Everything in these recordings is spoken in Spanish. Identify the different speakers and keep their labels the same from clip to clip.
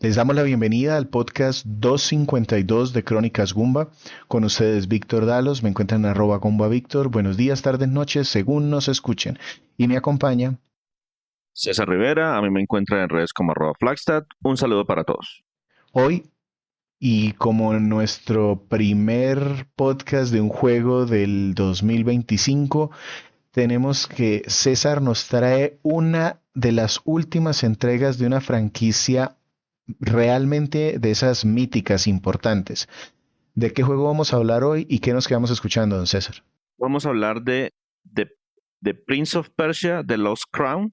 Speaker 1: Les damos la bienvenida al podcast 252 de Crónicas Gumba. Con ustedes Víctor Dalos, me encuentran en @GumbaVictor. Buenos días, tardes, noches, según nos escuchen. Y me acompaña
Speaker 2: César Rivera, a mí me encuentran en redes como @Flagstad. Un saludo para todos.
Speaker 1: hoy y como nuestro primer podcast de un juego del 2025, tenemos que César nos trae una de las últimas entregas de una franquicia realmente de esas míticas importantes. ¿De qué juego vamos a hablar hoy y qué nos quedamos escuchando, don César?
Speaker 2: Vamos a hablar de Prince of Persia, The Lost Crown,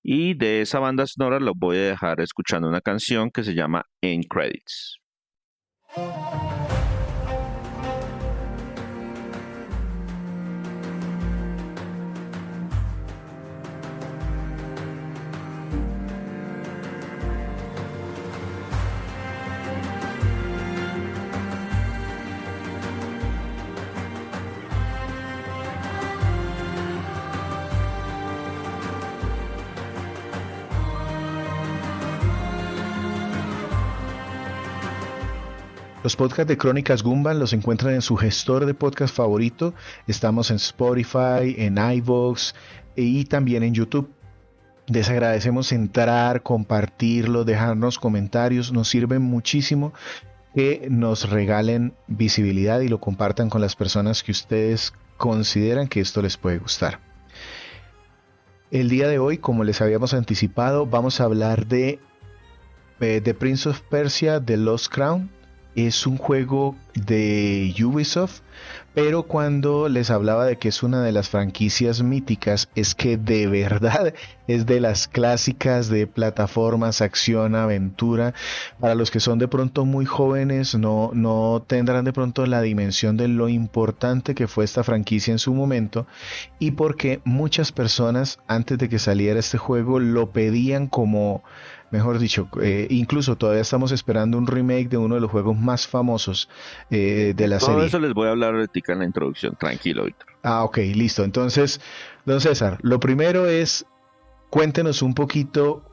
Speaker 2: y de esa banda sonora los voy a dejar escuchando una canción que se llama End Credits.
Speaker 1: Los podcasts de Crónicas Gumban los encuentran en su gestor de podcast favorito. Estamos en Spotify, en iVoox y también en YouTube. Les agradecemos entrar, compartirlo, dejarnos comentarios. Nos sirve muchísimo que nos regalen visibilidad y lo compartan con las personas que ustedes consideran que esto les puede gustar. El día de hoy, como les habíamos anticipado, vamos a hablar de The Prince of Persia, The Lost Crown. Es un juego de Ubisoft, pero cuando les hablaba de que es una de las franquicias míticas, es que de verdad es de las clásicas de plataformas, acción, aventura. Para los que son de pronto muy jóvenes, no tendrán de pronto la dimensión de lo importante que fue esta franquicia en su momento, y porque muchas personas antes de que saliera este juego lo pedían como... Mejor dicho, incluso todavía estamos esperando un remake de uno de los juegos más famosos de la
Speaker 2: Todo
Speaker 1: serie.
Speaker 2: eso les voy a hablar ahorita en la introducción. Tranquilo, Víctor.
Speaker 1: Ok, listo. Entonces, don César, lo primero es, cuéntenos un poquito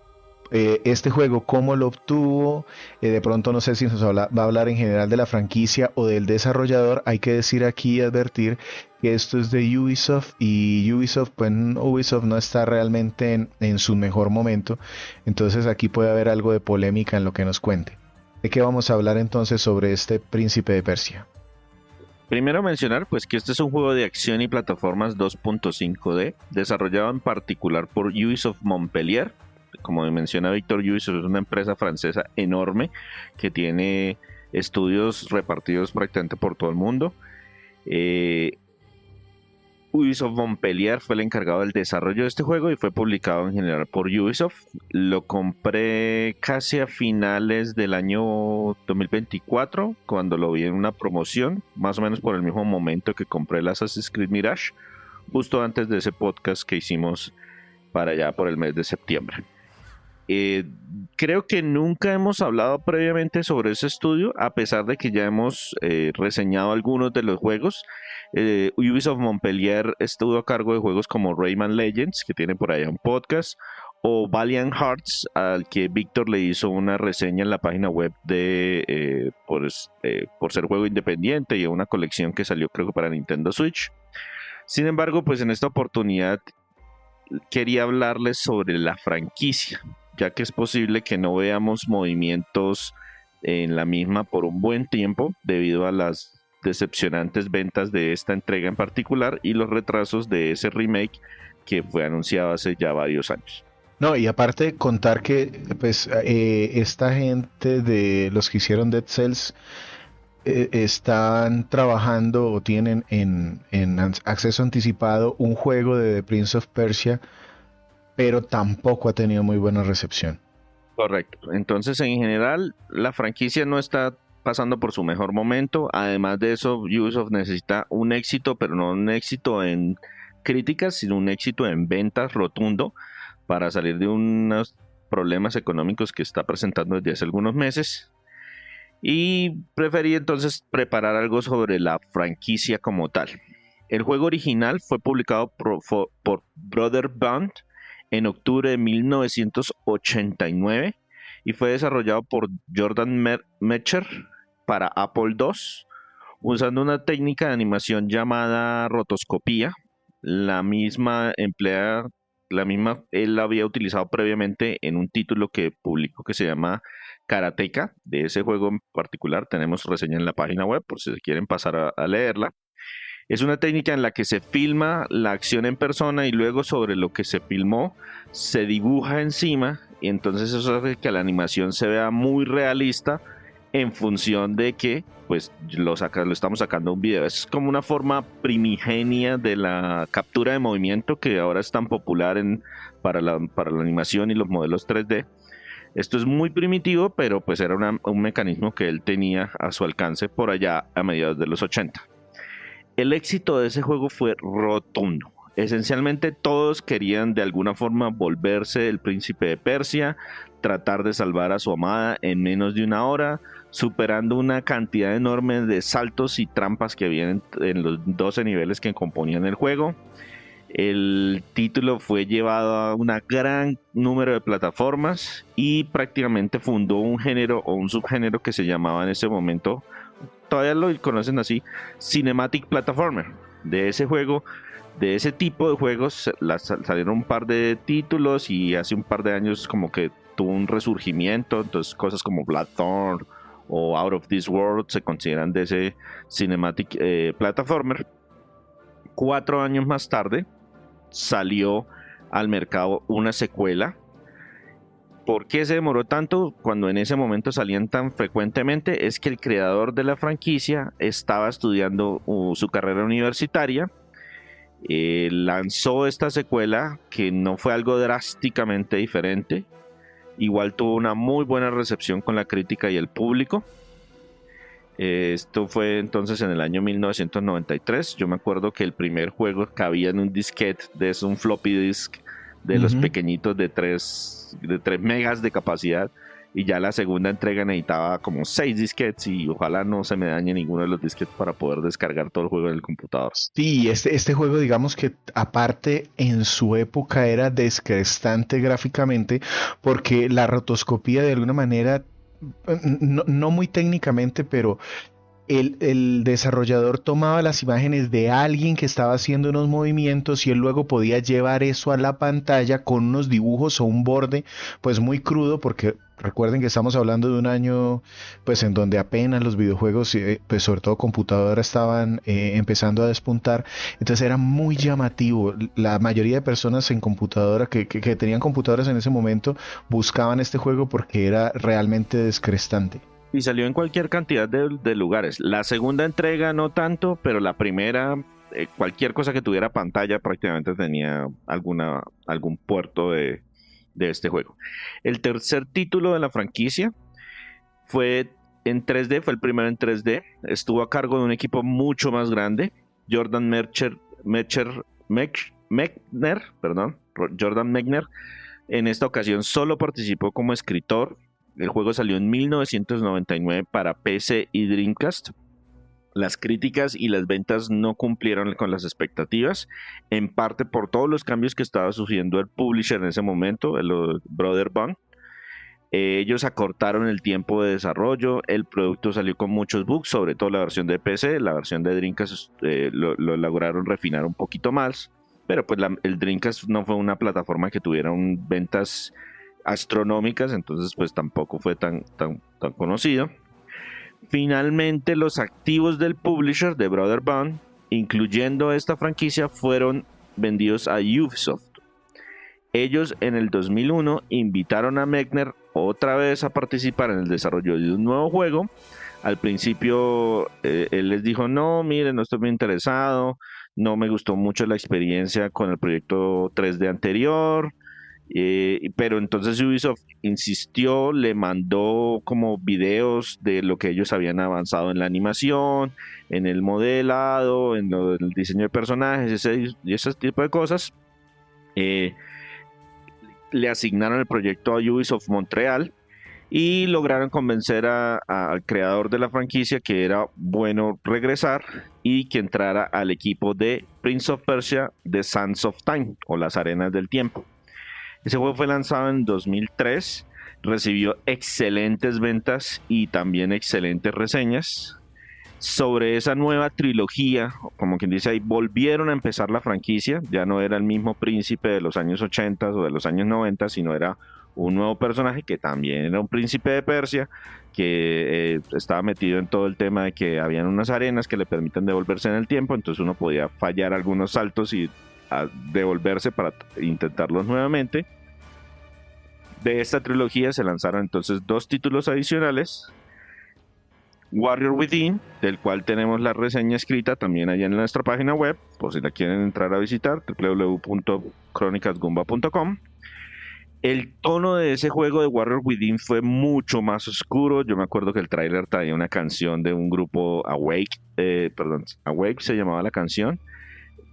Speaker 1: este juego, cómo lo obtuvo. De pronto no sé si va a hablar en general de la franquicia o del desarrollador. Hay que decir aquí y advertir que esto es de Ubisoft y Ubisoft, pues Ubisoft no está realmente en su mejor momento. Entonces aquí puede haber algo de polémica en lo que nos cuente. ¿De qué vamos a hablar entonces sobre este Príncipe de Persia?
Speaker 2: Primero mencionar pues que este es un juego de acción y plataformas 2.5D, desarrollado en particular por Ubisoft Montpellier. Como menciona Víctor, Ubisoft es una empresa francesa enorme que tiene estudios repartidos prácticamente por todo el mundo. Ubisoft Montpellier fue el encargado del desarrollo de este juego y fue publicado en general por Ubisoft. Lo compré casi a finales del año 2024, cuando lo vi en una promoción, más o menos por el mismo momento que compré el Assassin's Creed Mirage, justo antes de ese podcast que hicimos para allá por el mes de septiembre. Creo que nunca hemos hablado previamente sobre ese estudio, a pesar de que ya hemos reseñado algunos de los juegos. Ubisoft Montpellier estuvo a cargo de juegos como Rayman Legends, que tiene por allá un podcast, o Valiant Hearts, al que Víctor le hizo una reseña en la página web por ser juego independiente y una colección que salió creo que para Nintendo Switch. Sin embargo, pues en esta oportunidad quería hablarles sobre la franquicia, ya que es posible que no veamos movimientos en la misma por un buen tiempo debido a las decepcionantes ventas de esta entrega en particular y los retrasos de ese remake que fue anunciado hace ya varios años.
Speaker 1: No, y aparte contar que pues esta gente de los que hicieron Dead Cells están trabajando o tienen en acceso anticipado un juego de The Prince of Persia, pero tampoco ha tenido muy buena recepción.
Speaker 2: Correcto. Entonces, en general, la franquicia no está pasando por su mejor momento. Además de eso, Ubisoft necesita un éxito, pero no un éxito en críticas, sino un éxito en ventas rotundo para salir de unos problemas económicos que está presentando desde hace algunos meses. Y preferí entonces preparar algo sobre la franquicia como tal. El juego original fue publicado por Brother Bond en octubre de 1989 y fue desarrollado por Jordan Mechner para Apple II, usando una técnica de animación llamada rotoscopía. La misma él la había utilizado previamente en un título que publicó que se llama Karateka. De ese juego en particular tenemos reseña en la página web por si quieren pasar a leerla. Es una técnica en la que se filma la acción en persona y luego sobre lo que se filmó se dibuja encima, y entonces eso hace que la animación se vea muy realista en función de que pues lo estamos sacando un video. Es como una forma primigenia de la captura de movimiento que ahora es tan popular para la animación y los modelos 3D. Esto es muy primitivo, pero pues era un mecanismo que él tenía a su alcance por allá a mediados de los 80. El éxito de ese juego fue rotundo. Esencialmente todos querían de alguna forma volverse el príncipe de Persia, tratar de salvar a su amada en menos de una hora, superando una cantidad enorme de saltos y trampas que había en los 12 niveles que componían el juego. El título fue llevado a un gran número de plataformas y prácticamente fundó un género o un subgénero que se llamaba en ese momento, todavía lo conocen así, Cinematic Platformer. De ese juego, de ese tipo de juegos salieron un par de títulos y hace un par de años como que tuvo un resurgimiento. Entonces cosas como Blackthorn o Out of This World se consideran de ese Cinematic Platformer. 4 años más tarde salió al mercado una secuela. ¿Por qué se demoró tanto cuando en ese momento salían tan frecuentemente? Es que el creador de la franquicia estaba estudiando su carrera universitaria, lanzó esta secuela que no fue algo drásticamente diferente, igual tuvo una muy buena recepción con la crítica y el público. Esto fue entonces en el año 1993. Yo me acuerdo que el primer juego cabía en un disquete, un floppy disk de los pequeñitos de 3 megas de capacidad, y ya la segunda entrega necesitaba como 6 disquetes y ojalá no se me dañe ninguno de los disquetes para poder descargar todo el juego en el computador.
Speaker 1: Sí, este juego, digamos que aparte en su época era descrestante gráficamente, porque la rotoscopía de alguna manera, no muy técnicamente, pero el desarrollador tomaba las imágenes de alguien que estaba haciendo unos movimientos y él luego podía llevar eso a la pantalla con unos dibujos o un borde pues muy crudo, porque recuerden que estamos hablando de un año pues en donde apenas los videojuegos pues sobre todo computadoras estaban empezando a despuntar. Entonces era muy llamativo. La mayoría de personas en computadora que tenían computadoras en ese momento buscaban este juego porque era realmente descrestante.
Speaker 2: Y salió en cualquier cantidad de lugares. La segunda entrega no tanto, pero la primera, cualquier cosa que tuviera pantalla prácticamente tenía algún puerto de este juego. El tercer título de la franquicia fue en 3D, fue el primero en 3D. Estuvo a cargo de un equipo mucho más grande. Jordan Mechner. En esta ocasión solo participó como escritor. El juego salió en 1999 para PC y Dreamcast. Las críticas y las ventas no cumplieron con las expectativas, en parte por todos los cambios que estaba sufriendo el publisher en ese momento, el Brother Bond. Ellos acortaron el tiempo de desarrollo, el producto salió con muchos bugs, sobre todo la versión de PC. La versión de Dreamcast lo lograron refinar un poquito más, pero pues el Dreamcast no fue una plataforma que tuviera ventas astronómicas, entonces pues tampoco fue tan conocido. Finalmente los activos del publisher de Brother Bond, incluyendo esta franquicia, fueron vendidos a Ubisoft. Ellos en el 2001 invitaron a Mechner otra vez a participar en el desarrollo de un nuevo juego. Al principio él les dijo: no, miren, no estoy muy interesado, no me gustó mucho la experiencia con el proyecto 3D anterior. Pero entonces Ubisoft insistió, le mandó como videos de lo que ellos habían avanzado en la animación, en el modelado, en el diseño de personajes y ese tipo de cosas. Le asignaron el proyecto a Ubisoft Montreal y lograron convencer al creador de la franquicia que era bueno regresar y que entrara al equipo de Prince of Persia: The Sands of Time, o las Arenas del Tiempo. Ese juego fue lanzado en 2003. Recibió excelentes ventas y también excelentes reseñas. Sobre esa nueva trilogía, como quien dice ahí, volvieron a empezar la franquicia. Ya no era el mismo príncipe de los años 80 o de los años 90, sino era un nuevo personaje que también era un príncipe de Persia, que estaba metido en todo el tema de que habían unas arenas que le permiten devolverse en el tiempo, entonces uno podía fallar algunos saltos y devolverse para intentarlos nuevamente. De esta trilogía se lanzaron entonces 2 títulos adicionales. Warrior Within, del cual tenemos la reseña escrita también allá en nuestra página web, por si la quieren entrar a visitar, www.cronicasgumba.com. El tono de ese juego de Warrior Within fue mucho más oscuro. Yo me acuerdo que el tráiler traía una canción de un grupo Awake se llamaba la canción,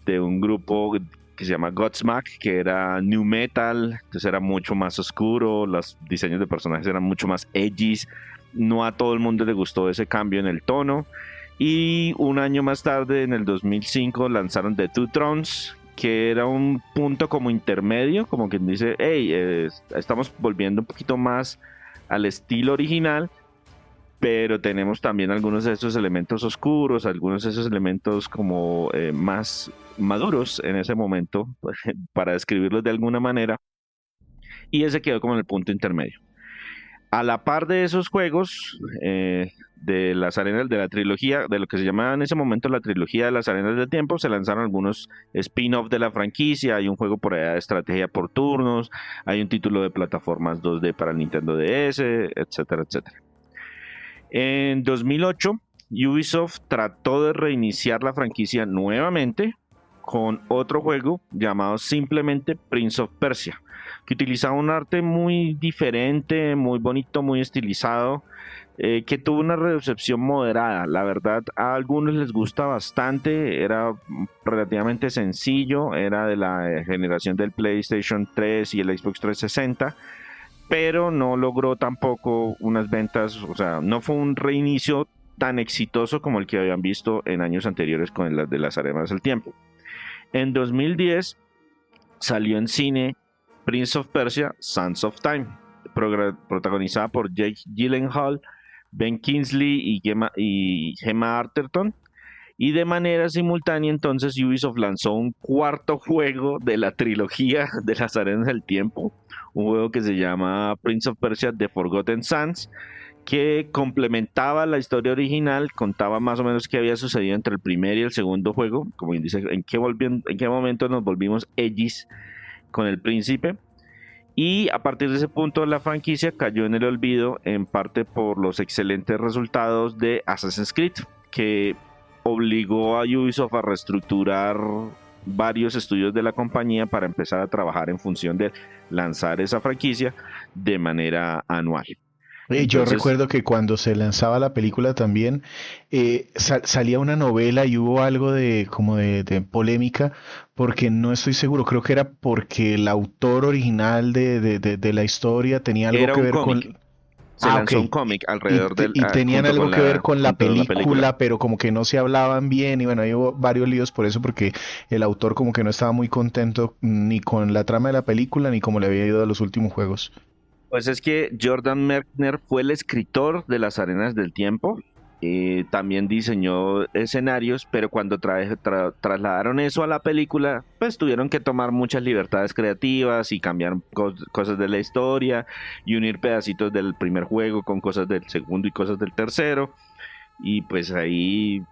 Speaker 2: de un grupo que se llama Godsmack, que era new metal, entonces era mucho más oscuro, los diseños de personajes eran mucho más edgy. No a todo el mundo le gustó ese cambio en el tono. Y un año más tarde, en el 2005, lanzaron The Two Thrones, que era un punto como intermedio, como quien dice, hey, estamos volviendo un poquito más al estilo original, pero tenemos también algunos de esos elementos oscuros, algunos de esos elementos como más maduros en ese momento, para describirlos de alguna manera, y ese quedó como en el punto intermedio. A la par de esos juegos, de las arenas de la trilogía, de lo que se llamaba en ese momento la trilogía de las arenas del tiempo, se lanzaron algunos spin-off de la franquicia. Hay un juego por allá de estrategia por turnos, hay un título de plataformas 2D para el Nintendo DS, etcétera, etcétera. En 2008, Ubisoft trató de reiniciar la franquicia nuevamente con otro juego llamado simplemente Prince of Persia, que utilizaba un arte muy diferente, muy bonito, muy estilizado, que tuvo una recepción moderada. La verdad, a algunos les gusta bastante, era relativamente sencillo, era de la generación del PlayStation 3 y el Xbox 360, pero no logró tampoco unas ventas, o sea, no fue un reinicio tan exitoso como el que habían visto en años anteriores con las de las arenas del tiempo. En 2010 salió en cine Prince of Persia, Sands of Time, protagonizada por Jake Gyllenhaal, Ben Kingsley y Gemma Arterton. Y de manera simultánea entonces Ubisoft lanzó un cuarto juego de la trilogía de las arenas del tiempo, un juego que se llama Prince of Persia The Forgotten Sands, que complementaba la historia original, contaba más o menos qué había sucedido entre el primer y el segundo juego, como dice, en qué momento nos volvimos edgys con el príncipe. Y a partir de ese punto la franquicia cayó en el olvido, en parte por los excelentes resultados de Assassin's Creed, que obligó a Ubisoft a reestructurar varios estudios de la compañía para empezar a trabajar en función de lanzar esa franquicia de manera anual.
Speaker 1: Yo recuerdo que cuando se lanzaba la película también salía una novela y hubo algo de como de polémica, porque no estoy seguro, creo que era porque el autor original de la historia tenía algo que ver con...
Speaker 2: Se lanzó un cómic alrededor del...
Speaker 1: Y tenían algo que ver con la película, pero como que no se hablaban bien, y bueno, ahí hubo varios líos por eso, porque el autor como que no estaba muy contento ni con la trama de la película, ni como le había ido a los últimos juegos.
Speaker 2: Pues es que Jordan Mechner fue el escritor de las arenas del tiempo, también diseñó escenarios, pero cuando trasladaron eso a la película, pues tuvieron que tomar muchas libertades creativas y cambiar cosas de la historia y unir pedacitos del primer juego con cosas del segundo y cosas del tercero, y pues ahí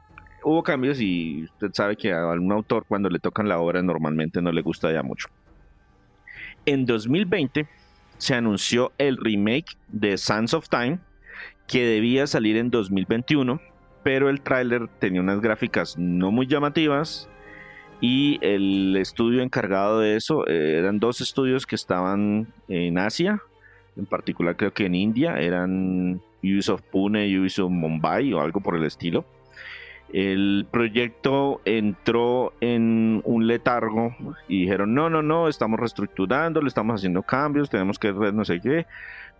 Speaker 2: hubo cambios, y usted sabe que a un autor cuando le tocan la obra normalmente no le gusta ya mucho. En 2020 se anunció el remake de Sands of Time, que debía salir en 2021, pero el tráiler tenía unas gráficas no muy llamativas, y el estudio encargado de eso, eran 2 estudios que estaban en Asia, en particular creo que en India, eran Ubisoft Pune y Ubisoft Mumbai o algo por el estilo. El proyecto entró en un letargo y dijeron, no, estamos reestructurando, le estamos haciendo cambios, tenemos que ver no sé qué.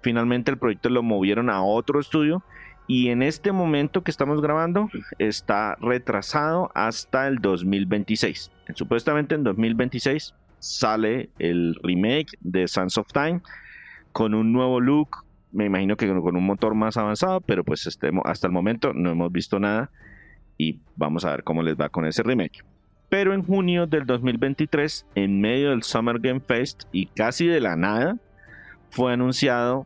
Speaker 2: Finalmente el proyecto lo movieron a otro estudio, y en este momento que estamos grabando está retrasado hasta el 2026. Supuestamente en 2026 sale el remake de Sands of Time. con un nuevo look, me imagino que con un motor más avanzado, pero pues hasta el momento no hemos visto nada y vamos a ver cómo les va con ese remake. Pero en junio del 2023, en medio del Summer Game Fest y casi de la nada, fue anunciado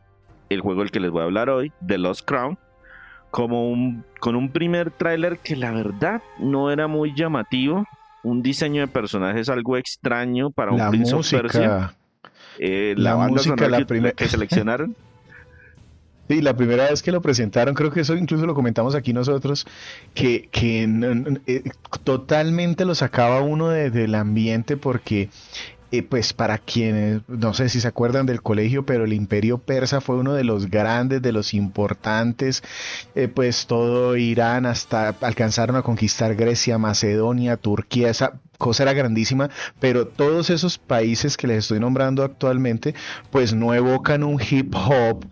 Speaker 2: el juego del que les voy a hablar hoy, The Lost Crown, con un primer tráiler que la verdad no era muy llamativo, un diseño de personajes algo extraño para un
Speaker 1: La
Speaker 2: Prince of Persia,
Speaker 1: música,
Speaker 2: la
Speaker 1: la
Speaker 2: banda
Speaker 1: música,
Speaker 2: sonora
Speaker 1: la primera...
Speaker 2: que seleccionaron.
Speaker 1: Sí, la primera vez que lo presentaron, creo que eso incluso lo comentamos aquí nosotros, que totalmente lo sacaba uno del ambiente porque, pues para quienes, no sé si se acuerdan del colegio, pero el Imperio Persa fue uno de los grandes, de los importantes, pues todo Irán hasta alcanzaron a conquistar Grecia, Macedonia, Turquía, esa cosa era grandísima, pero todos esos países que les estoy nombrando actualmente, pues no evocan un hip hop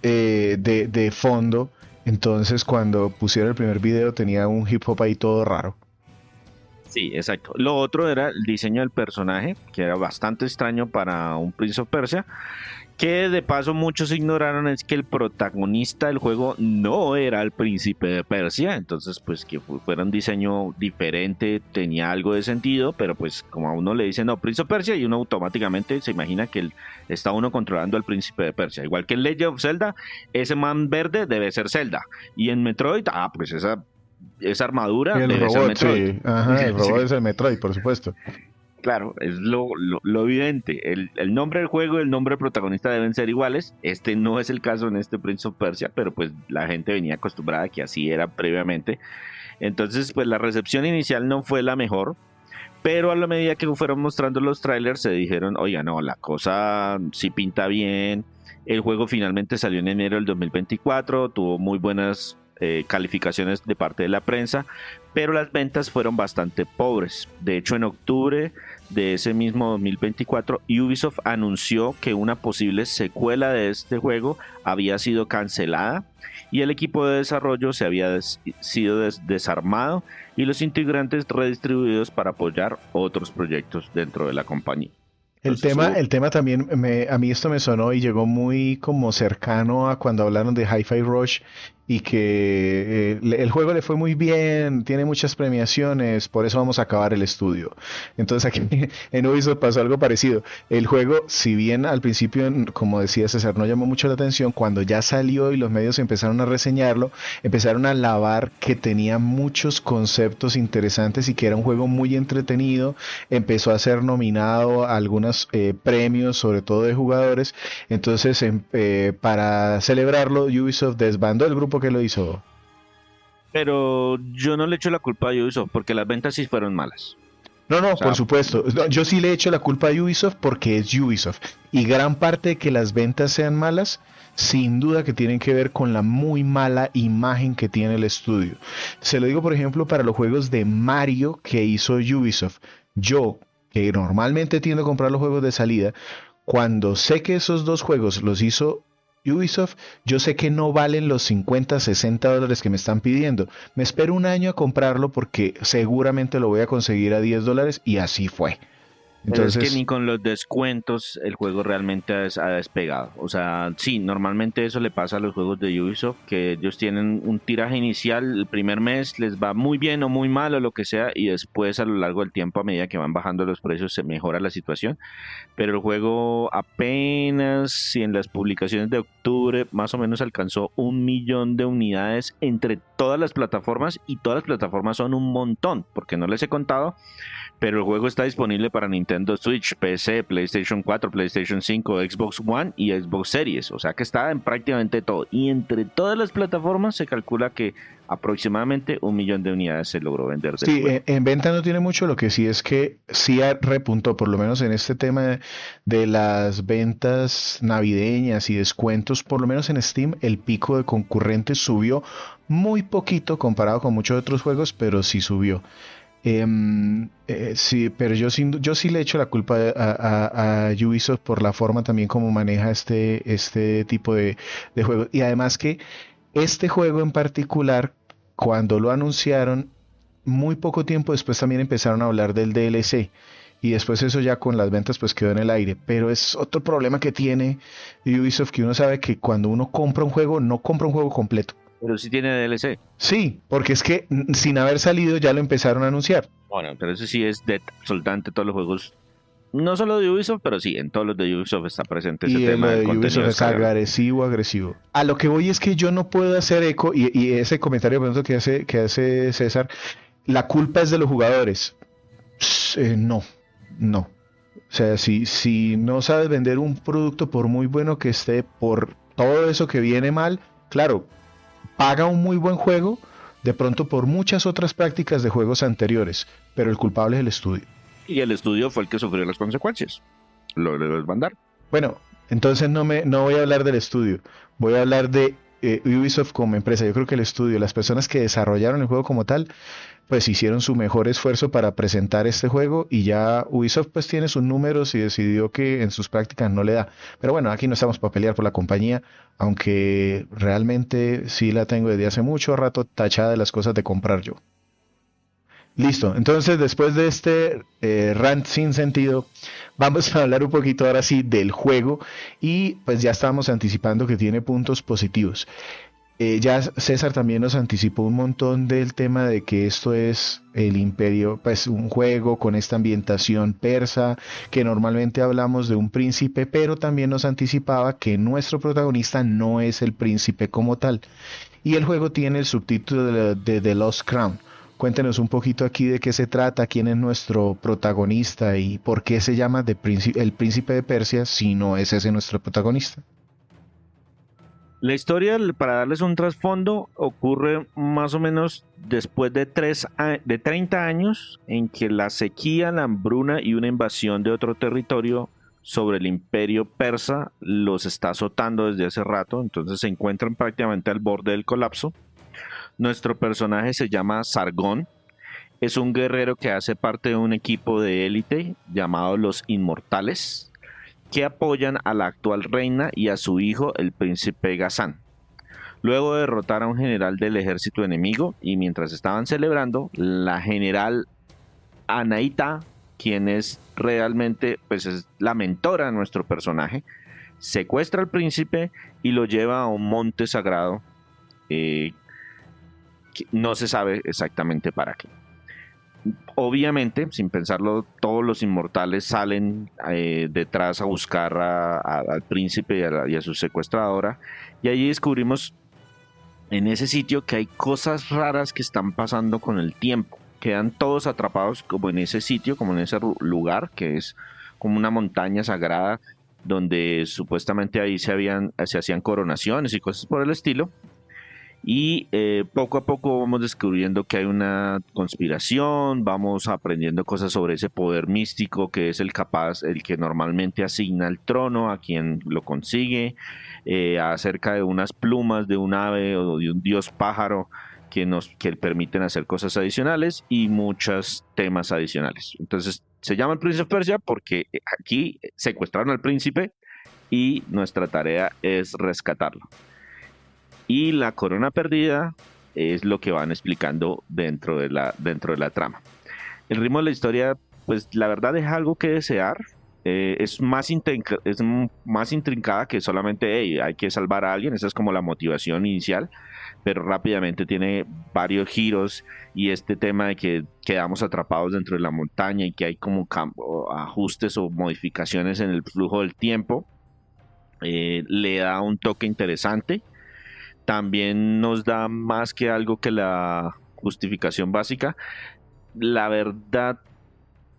Speaker 1: de fondo. Entonces cuando pusieron el primer video tenía un hip hop ahí todo raro.
Speaker 2: Sí, exacto. Lo otro era el diseño del personaje, que era bastante extraño para un Prince of Persia, que de paso muchos ignoraron es que el protagonista del juego no era el príncipe de Persia, entonces pues que fuera un diseño diferente tenía algo de sentido, pero pues como a uno le dicen no, Prince of Persia y uno automáticamente se imagina que está uno controlando al príncipe de Persia, igual que en Legend of Zelda, ese man verde debe ser Zelda, y en Metroid, pues esa armadura
Speaker 1: El
Speaker 2: debe ser
Speaker 1: robot,
Speaker 2: Metroid.
Speaker 1: sí, ajá, el
Speaker 2: Sí.
Speaker 1: robot es el Metroid, por supuesto.
Speaker 2: Claro, es lo evidente. El nombre del juego y el nombre del protagonista deben ser iguales. Este no es el caso en este Prince of Persia, pero pues la gente venía acostumbrada a que así era previamente. Entonces, pues la recepción inicial no fue la mejor, pero a la medida que fueron mostrando los trailers se dijeron, oiga, no, la cosa sí pinta bien. El juego finalmente salió en enero del 2024, tuvo muy buenas calificaciones de parte de la prensa, pero las ventas fueron bastante pobres. De hecho, en octubre de ese mismo 2024, Ubisoft anunció que una posible secuela de este juego había sido cancelada y el equipo de desarrollo se había sido desarmado y los integrantes redistribuidos para apoyar otros proyectos dentro de la compañía. Entonces,
Speaker 1: El tema también, a mí esto me sonó y llegó muy como cercano a cuando hablaron de Hi-Fi Rush y que el juego le fue muy bien, tiene muchas premiaciones, por eso vamos a acabar el estudio. Entonces aquí en Ubisoft pasó algo parecido. El juego, si bien al principio, como decía César, no llamó mucho la atención, cuando ya salió y los medios empezaron a reseñarlo, empezaron a alabar que tenía muchos conceptos interesantes y que era un juego muy entretenido, empezó a ser nominado a algunos premios, sobre todo de jugadores. Entonces, para celebrarlo, Ubisoft desbandó el grupo que lo hizo.
Speaker 2: pero yo no le echo la culpa a Ubisoft porque las ventas sí fueron malas.
Speaker 1: No,
Speaker 2: O
Speaker 1: no, por
Speaker 2: sea,
Speaker 1: supuesto. No, yo sí le echo la culpa a Ubisoft porque es Ubisoft. Y gran parte de que las ventas sean malas, sin duda que tienen que ver con la muy mala imagen que tiene el estudio. Se lo digo, por ejemplo, para los juegos de Mario que hizo Ubisoft. Yo, que normalmente tiendo a comprar los juegos de salida, cuando sé que esos dos juegos los hizo Ubisoft, yo sé que no valen los 50, $60 que me están pidiendo. Me espero un año a comprarlo porque seguramente lo voy a conseguir a $10 y así fue.
Speaker 2: pero es que ni
Speaker 1: Entonces,
Speaker 2: con los descuentos el juego realmente ha despegado. O sea, sí, normalmente eso le pasa a los juegos de Ubisoft, que ellos tienen un tiraje inicial, el primer mes les va muy bien o muy mal o lo que sea, y después a lo largo del tiempo, a medida que van bajando los precios, se mejora la situación. Pero el juego apenas, si en las publicaciones de octubre, más o menos alcanzó 1 millón de unidades entre todas las plataformas, y todas las plataformas son un montón, porque no les he contado, pero el juego está disponible para Nintendo Switch, PC, PlayStation 4, PlayStation 5, Xbox One y Xbox Series. O sea que está en prácticamente todo. Y entre todas las plataformas se calcula que aproximadamente 1 millón de unidades se logró vender del
Speaker 1: sí,
Speaker 2: juego.
Speaker 1: en venta no tiene mucho, lo que sí es que sí repuntó, por lo menos en este tema de las ventas navideñas y descuentos, por lo menos en Steam, el pico de concurrentes subió muy poquito comparado con muchos otros juegos, pero sí subió. Sí, pero yo sí le echo la culpa a Ubisoft por la forma también como maneja este tipo de juegos. Y además que este juego en particular, cuando lo anunciaron, muy poco tiempo después también empezaron a hablar del DLC. y después eso ya con las ventas pues quedó en el aire. Pero es otro problema que tiene Ubisoft, que uno sabe que cuando uno compra un juego, no compra un juego completo.
Speaker 2: Pero sí tiene DLC.
Speaker 1: Sí, porque es que sin haber salido ya lo empezaron a anunciar.
Speaker 2: Bueno, pero eso sí es de absolutamente todos los juegos. No solo de Ubisoft, pero sí, en todos los de Ubisoft está presente ese
Speaker 1: Y
Speaker 2: tema
Speaker 1: lo
Speaker 2: del
Speaker 1: de
Speaker 2: contenido
Speaker 1: Ubisoft es
Speaker 2: descargable.
Speaker 1: agresivo. A lo que voy es que yo no puedo hacer eco, y ese comentario por ejemplo, que hace César, la culpa es de los jugadores. No, no. O sea, si no sabes vender un producto por muy bueno que esté, por todo eso que viene mal, claro, paga un muy buen juego, de pronto por muchas otras prácticas de juegos anteriores, pero el culpable es el estudio.
Speaker 2: Y el estudio fue el que sufrió las consecuencias. Lo debo desbandar.
Speaker 1: Bueno, entonces no voy a hablar del estudio, voy a hablar de Ubisoft como empresa. Yo creo que el estudio, las personas que desarrollaron el juego como tal, pues hicieron su mejor esfuerzo para presentar este juego, y ya Ubisoft pues tiene sus números y decidió que en sus prácticas no le da. Pero bueno, aquí no estamos para pelear por la compañía, aunque realmente sí la tengo desde hace mucho rato tachada de las cosas de comprar yo. Listo, entonces después de este rant sin sentido, vamos a hablar un poquito ahora sí del juego, y pues ya estábamos anticipando que tiene puntos positivos. Ya César también nos anticipó un montón del tema de que esto es el Imperio, pues un juego con esta ambientación persa, que normalmente hablamos de un príncipe, pero también nos anticipaba que nuestro protagonista no es el príncipe como tal. Y el juego tiene el subtítulo de The Lost Crown. Cuéntenos un poquito aquí de qué se trata, quién es nuestro protagonista y por qué se llama el príncipe de Persia si no es ese nuestro protagonista.
Speaker 2: La historia, para darles un trasfondo, ocurre más o menos después de 30 años en que la sequía, la hambruna y una invasión de otro territorio sobre el imperio persa los está azotando desde hace rato. Entonces se encuentran prácticamente al borde del colapso. Nuestro personaje se llama Sargón. Es un guerrero que hace parte de un equipo de élite llamado los Inmortales, que apoyan a la actual reina y a su hijo, el príncipe Ghazán. Luego de derrotar a un general del ejército enemigo, y mientras estaban celebrando, la general Anaita, quien es realmente pues es la mentora de nuestro personaje, secuestra al príncipe y lo lleva a un monte sagrado, que no se sabe exactamente para qué. Obviamente, sin pensarlo, todos los inmortales salen detrás a buscar al príncipe y a su secuestradora, y allí descubrimos en ese sitio que hay cosas raras que están pasando con el tiempo. Quedan todos atrapados como en ese sitio, como en ese lugar que es como una montaña sagrada donde supuestamente ahí se hacían coronaciones y cosas por el estilo. Y poco a poco vamos descubriendo que hay una conspiración, vamos aprendiendo cosas sobre ese poder místico que es el que normalmente asigna el trono a quien lo consigue, acerca de unas plumas de un ave o de un dios pájaro que permiten hacer cosas adicionales y muchos temas adicionales. Entonces se llama el Prince of Persia porque aquí secuestraron al príncipe y nuestra tarea es rescatarlo. Y la corona perdida es lo que van explicando dentro de la trama. El ritmo de la historia, pues la verdad deja algo que desear. Es más intrincada que solamente hey, hay que salvar a alguien. Esa es como la motivación inicial, pero rápidamente tiene varios giros, y este tema de que quedamos atrapados dentro de la montaña y que hay como ajustes o modificaciones en el flujo del tiempo, le da un toque interesante. También nos da más que algo que la justificación básica. La verdad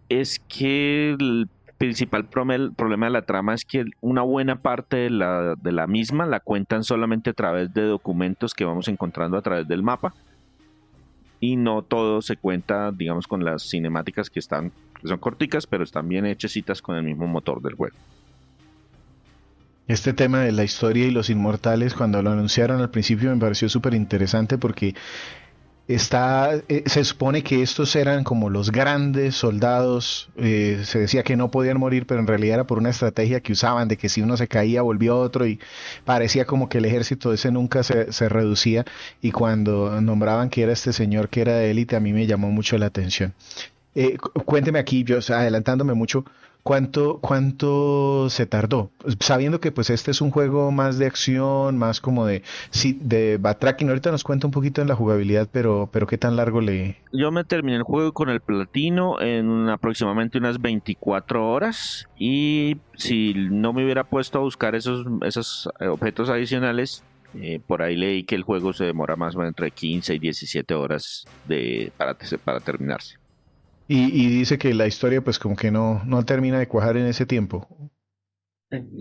Speaker 2: es que el principal problema de la trama es que una buena parte de la misma la cuentan solamente a través de documentos que vamos encontrando a través del mapa, y no todo se cuenta, digamos, con las cinemáticas que son corticas, pero están bien hechecitas con el mismo motor del juego.
Speaker 1: Este tema de la historia y los inmortales, cuando lo anunciaron al principio, me pareció súper interesante porque se supone que estos eran como los grandes soldados. Se decía que no podían morir, pero en realidad era por una estrategia que usaban de que si uno se caía volvía otro, y parecía como que el ejército ese nunca se reducía, y cuando nombraban que era este señor que era de élite, a mí me llamó mucho la atención. Cuénteme aquí, yo o sea, adelantándome mucho, ¿cuánto se tardó? Sabiendo que pues este es un juego más de acción, más como de, sí, de backtracking. Ahorita nos cuenta un poquito en la jugabilidad, pero ¿qué tan largo le...?
Speaker 2: Yo me terminé el juego con el platino en aproximadamente unas 24 horas y si no me hubiera puesto a buscar esos objetos adicionales, por ahí leí que el juego se demora más o menos entre 15 y 17 horas para terminarse.
Speaker 1: Y dice que la historia pues como que no termina de cuajar en ese tiempo.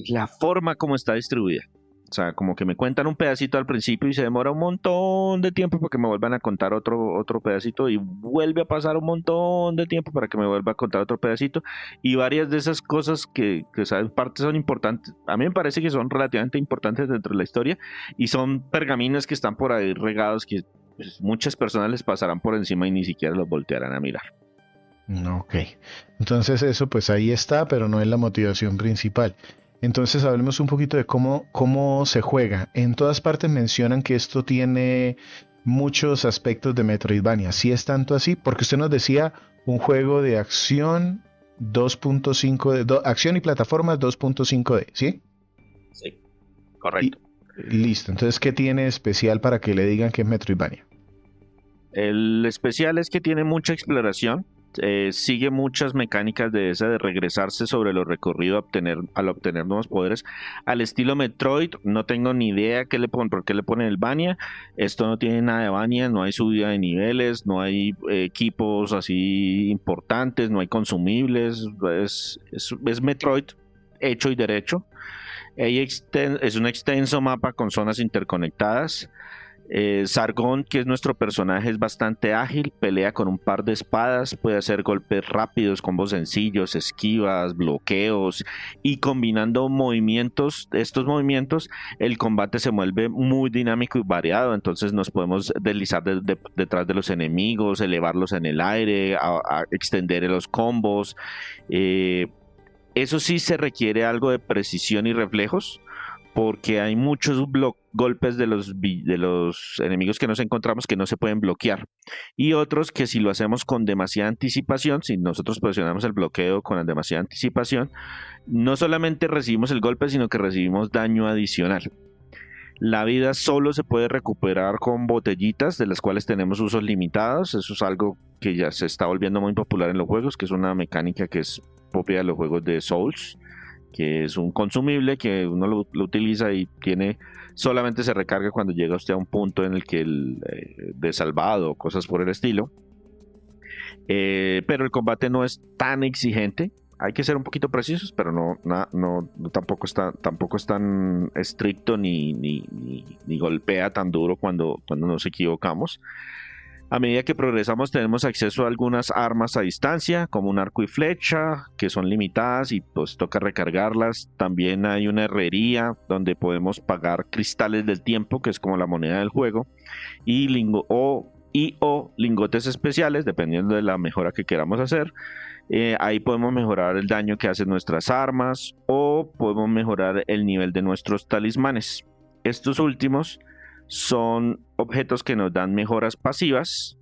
Speaker 2: La forma como está distribuida. O sea, como que me cuentan un pedacito al principio y se demora un montón de tiempo para que me vuelvan a contar otro pedacito y vuelve a pasar un montón de tiempo para que me vuelva a contar otro pedacito. Y varias de esas cosas que ¿sabes? Partes son importantes. A mí me parece que son relativamente importantes dentro de la historia y son pergaminos que están por ahí regados que pues, muchas personas les pasarán por encima y ni siquiera los voltearán a mirar.
Speaker 1: Ok. Entonces eso pues ahí está, pero no es la motivación principal. Entonces hablemos un poquito de cómo se juega. En todas partes mencionan que esto tiene muchos aspectos de Metroidvania. ¿Sí es tanto así? Porque usted nos decía un juego de acción 2.5D, acción y plataformas 2.5D, ¿sí?
Speaker 2: Sí,
Speaker 1: Y
Speaker 2: correcto.
Speaker 1: listo. Entonces, ¿qué tiene especial para que le digan que es Metroidvania?
Speaker 2: El especial es que tiene mucha exploración, sigue muchas mecánicas de esa de regresarse sobre lo recorrido al obtener nuevos poderes. Al estilo Metroid, no tengo ni idea por qué le ponen el Vania. Esto no tiene nada de Vania, no hay subida de niveles, no hay equipos así importantes, no hay consumibles. Es Metroid hecho y derecho. Es un extenso mapa con zonas interconectadas. Sargón, que es nuestro personaje, es bastante ágil, pelea con un par de espadas, puede hacer golpes rápidos, combos sencillos, esquivas, bloqueos y combinando estos movimientos, el combate se vuelve muy dinámico y variado, entonces nos podemos deslizar detrás de los enemigos, elevarlos en el aire, a extender los combos. Eh, Eso sí se requiere algo de precisión y reflejos porque hay muchos golpes de los enemigos que nos encontramos que no se pueden bloquear y otros que si lo hacemos con demasiada anticipación, si nosotros presionamos el bloqueo con demasiada anticipación, no solamente recibimos el golpe, sino que recibimos daño adicional. La vida solo se puede recuperar con botellitas, de las cuales tenemos usos limitados. Eso es algo que ya se está volviendo muy popular en los juegos, que es una mecánica que es propia de los juegos de Souls, que es un consumible que uno lo utiliza y solamente se recarga cuando llega usted a un punto en el que de salvado o cosas por el estilo. Pero el combate no es tan exigente. Hay que ser un poquito precisos, pero tampoco es tan estricto ni golpea tan duro cuando nos equivocamos. A medida que progresamos tenemos acceso a algunas armas a distancia, como un arco y flecha, que son limitadas y pues toca recargarlas. También hay una herrería donde podemos pagar cristales del tiempo, que es como la moneda del juego, y o lingotes especiales, dependiendo de la mejora que queramos hacer. Ahí podemos mejorar el daño que hacen nuestras armas o podemos mejorar el nivel de nuestros talismanes. Estos últimos son objetos que nos dan mejoras pasivas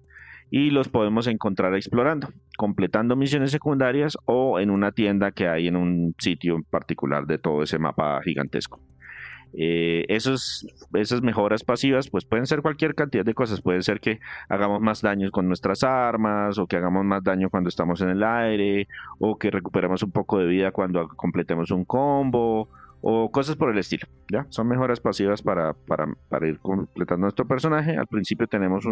Speaker 2: y los podemos encontrar explorando, completando misiones secundarias o en una tienda que hay en un sitio en particular de todo ese mapa gigantesco. Esas mejoras pasivas pues pueden ser cualquier cantidad de cosas, puede ser que hagamos más daño con nuestras armas o que hagamos más daño cuando estamos en el aire o que recuperemos un poco de vida cuando completemos un combo o cosas por el estilo, ¿ya? Son mejoras pasivas para ir completando nuestro personaje. Al principio tenemos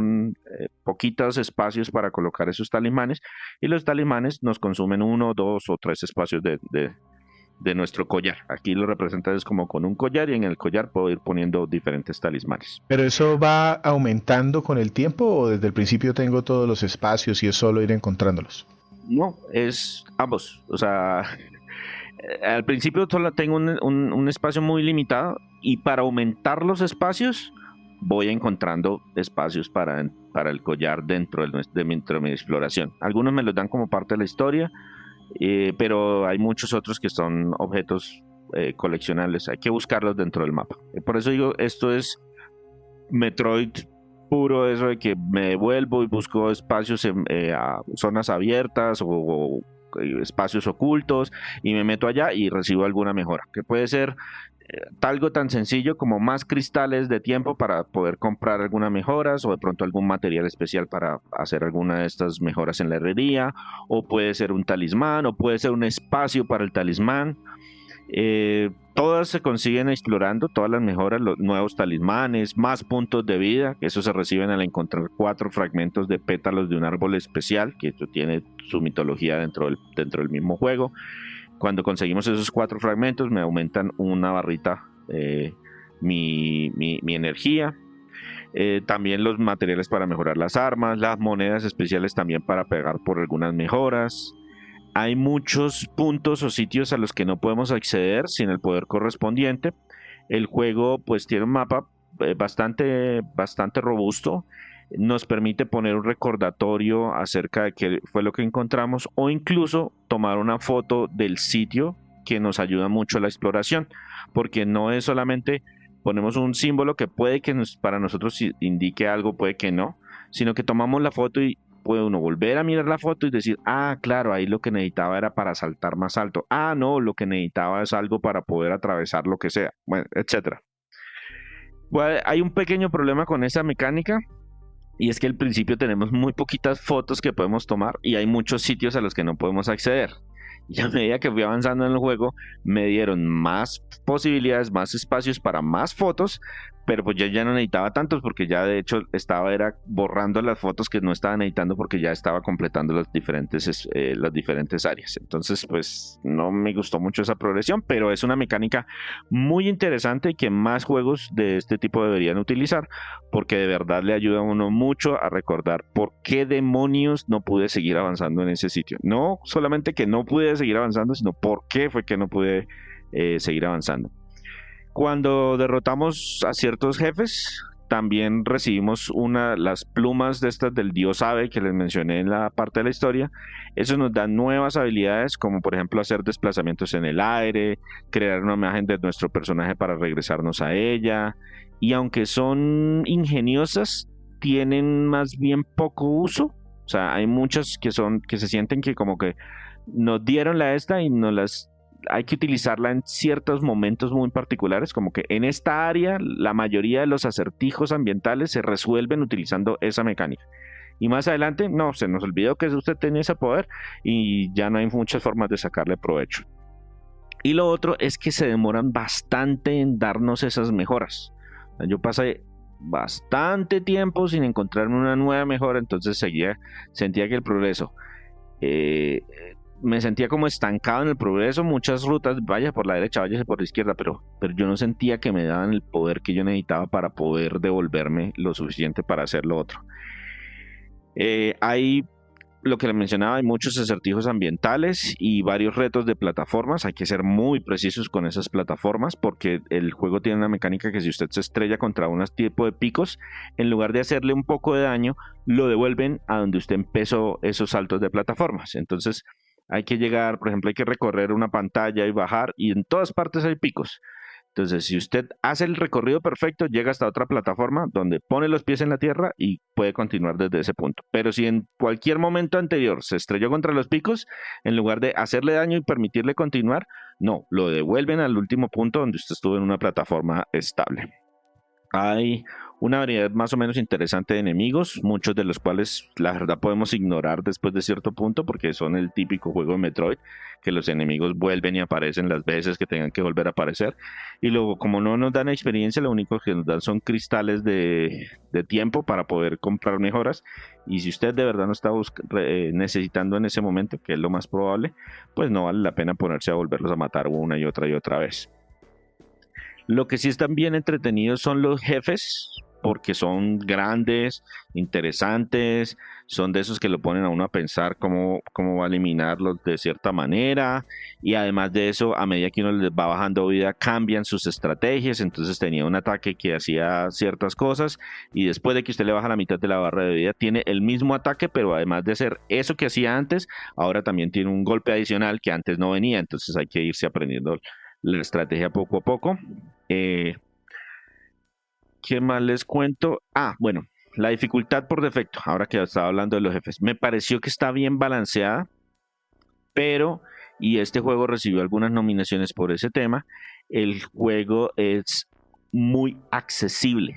Speaker 2: poquitos espacios para colocar esos talismanes y los talismanes nos consumen 1, 2 o 3 espacios de nuestro collar. Aquí lo representa es como con un collar y en el collar puedo ir poniendo diferentes talismanes.
Speaker 1: ¿Pero eso va aumentando con el tiempo o desde el principio tengo todos los espacios y es solo ir encontrándolos?
Speaker 2: No, es ambos. O sea, al principio solo tengo un espacio muy limitado y para aumentar los espacios voy encontrando espacios para el collar dentro de mi exploración. Algunos me los dan como parte de la historia, pero hay muchos otros que son objetos coleccionables. Hay que buscarlos dentro del mapa. Por eso digo, esto es Metroid puro eso de que me devuelvo y busco espacios a zonas abiertas o espacios ocultos y me meto allá y recibo alguna mejora, que puede ser algo tan sencillo como más cristales de tiempo para poder comprar algunas mejoras o de pronto algún material especial para hacer alguna de estas mejoras en la herrería, o puede ser un talismán, o puede ser un espacio para el talismán. Todas se consiguen explorando, todas las mejoras, los nuevos talismanes, más puntos de vida, que eso se reciben al encontrar 4 fragmentos de pétalos de un árbol especial, que esto tiene su mitología dentro del mismo juego. Cuando conseguimos esos 4 fragmentos me aumentan una barrita mi energía. También los materiales para mejorar las armas, las monedas especiales también para pegar por algunas mejoras. Hay muchos puntos o sitios a los que no podemos acceder sin el poder correspondiente. El juego pues tiene un mapa bastante robusto. Nos permite poner un recordatorio acerca de qué fue lo que encontramos o incluso tomar una foto del sitio, que nos ayuda mucho a la exploración, porque no es solamente ponemos un símbolo que puede que para nosotros indique algo, puede que no, sino que tomamos la foto y puede uno volver a mirar la foto y decir, ah, claro, ahí lo que necesitaba era para saltar más alto. Ah, no, lo que necesitaba es algo para poder atravesar lo que sea, bueno, etcétera. Bueno, hay un pequeño problema con esa mecánica, y es que al principio tenemos muy poquitas fotos que podemos tomar y hay muchos sitios a los que no podemos acceder. Y a medida que fui avanzando en el juego, me dieron más posibilidades, más espacios para más fotos, pero pues yo ya no necesitaba tantos porque ya de hecho era borrando las fotos que no estaba necesitando porque ya estaba completando las diferentes áreas. Entonces pues no me gustó mucho esa progresión, pero es una mecánica muy interesante y que más juegos de este tipo deberían utilizar, porque de verdad le ayuda a uno mucho a recordar por qué demonios no pude seguir avanzando en ese sitio. No solamente que no pude seguir avanzando, sino por qué fue que no pude seguir avanzando. Cuando derrotamos a ciertos jefes, también recibimos las plumas de estas del dios ave que les mencioné en la parte de la historia. Eso nos da nuevas habilidades, como por ejemplo hacer desplazamientos en el aire, crear una imagen de nuestro personaje para regresarnos a ella. Y aunque son ingeniosas, tienen más bien poco uso. O sea, hay muchas que se sienten que como que nos dieron la esta y hay que utilizarla en ciertos momentos muy particulares, como que en esta área la mayoría de los acertijos ambientales se resuelven utilizando esa mecánica. Y más adelante, no, se nos olvidó que usted tenía ese poder y ya no hay muchas formas de sacarle provecho. Y lo otro es que se demoran bastante en darnos esas mejoras. Yo pasé bastante tiempo sin encontrarme una nueva mejora, entonces sentía que el progreso me sentía como estancado en el progreso, muchas rutas, vaya por la derecha, vaya por la izquierda, pero yo no sentía que me daban el poder que yo necesitaba para poder devolverme lo suficiente para hacer lo otro. Hay lo que le mencionaba, hay muchos acertijos ambientales y varios retos de plataformas. Hay que ser muy precisos con esas plataformas porque el juego tiene una mecánica que si usted se estrella contra un tipo de picos, en lugar de hacerle un poco de daño, lo devuelven a donde usted empezó esos saltos de plataformas. Entonces hay que llegar, por ejemplo, hay que recorrer una pantalla y bajar y en todas partes hay picos. Entonces, si usted hace el recorrido perfecto, llega hasta otra plataforma donde pone los pies en la tierra y puede continuar desde ese punto. Pero si en cualquier momento anterior se estrelló contra los picos, en lugar de hacerle daño y permitirle continuar, no, lo devuelven al último punto donde usted estuvo en una plataforma estable. Hay una variedad más o menos interesante de enemigos, muchos de los cuales la verdad podemos ignorar después de cierto punto porque son el típico juego de Metroid, que los enemigos vuelven y aparecen las veces que tengan que volver a aparecer. Y luego, como no nos dan experiencia, lo único que nos dan son cristales de tiempo para poder comprar mejoras. Y si usted de verdad no está necesitando en ese momento, que es lo más probable, pues no vale la pena ponerse a volverlos a matar una y otra vez. Lo que sí están bien entretenidos son los jefes, porque son grandes, interesantes, son de esos que lo ponen a uno a pensar cómo va a eliminarlos de cierta manera, y además de eso, a medida que uno les va bajando vida, cambian sus estrategias. Entonces tenía un ataque que hacía ciertas cosas, y después de que usted le baja la mitad de la barra de vida, tiene el mismo ataque, pero además de hacer eso que hacía antes, ahora también tiene un golpe adicional que antes no venía. Entonces hay que irse aprendiendo la estrategia poco a poco. ¿Qué más les cuento? Bueno, la dificultad por defecto, ahora que estaba hablando de los jefes, me pareció que está bien balanceada, pero, y este juego recibió algunas nominaciones por ese tema, el juego es muy accesible.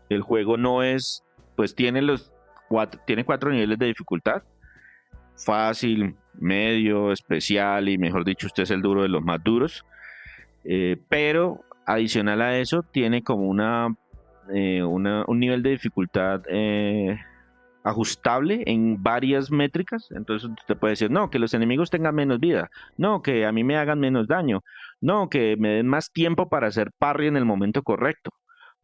Speaker 2: El juego no es, pues tiene 4 niveles de dificultad: fácil, medio, especial y, mejor dicho, usted es el duro de los más duros. Pero adicional a eso tiene como un nivel de dificultad ajustable en varias métricas. Entonces usted puede decir, no, que los enemigos tengan menos vida, no, que a mí me hagan menos daño, no, que me den más tiempo para hacer parry en el momento correcto,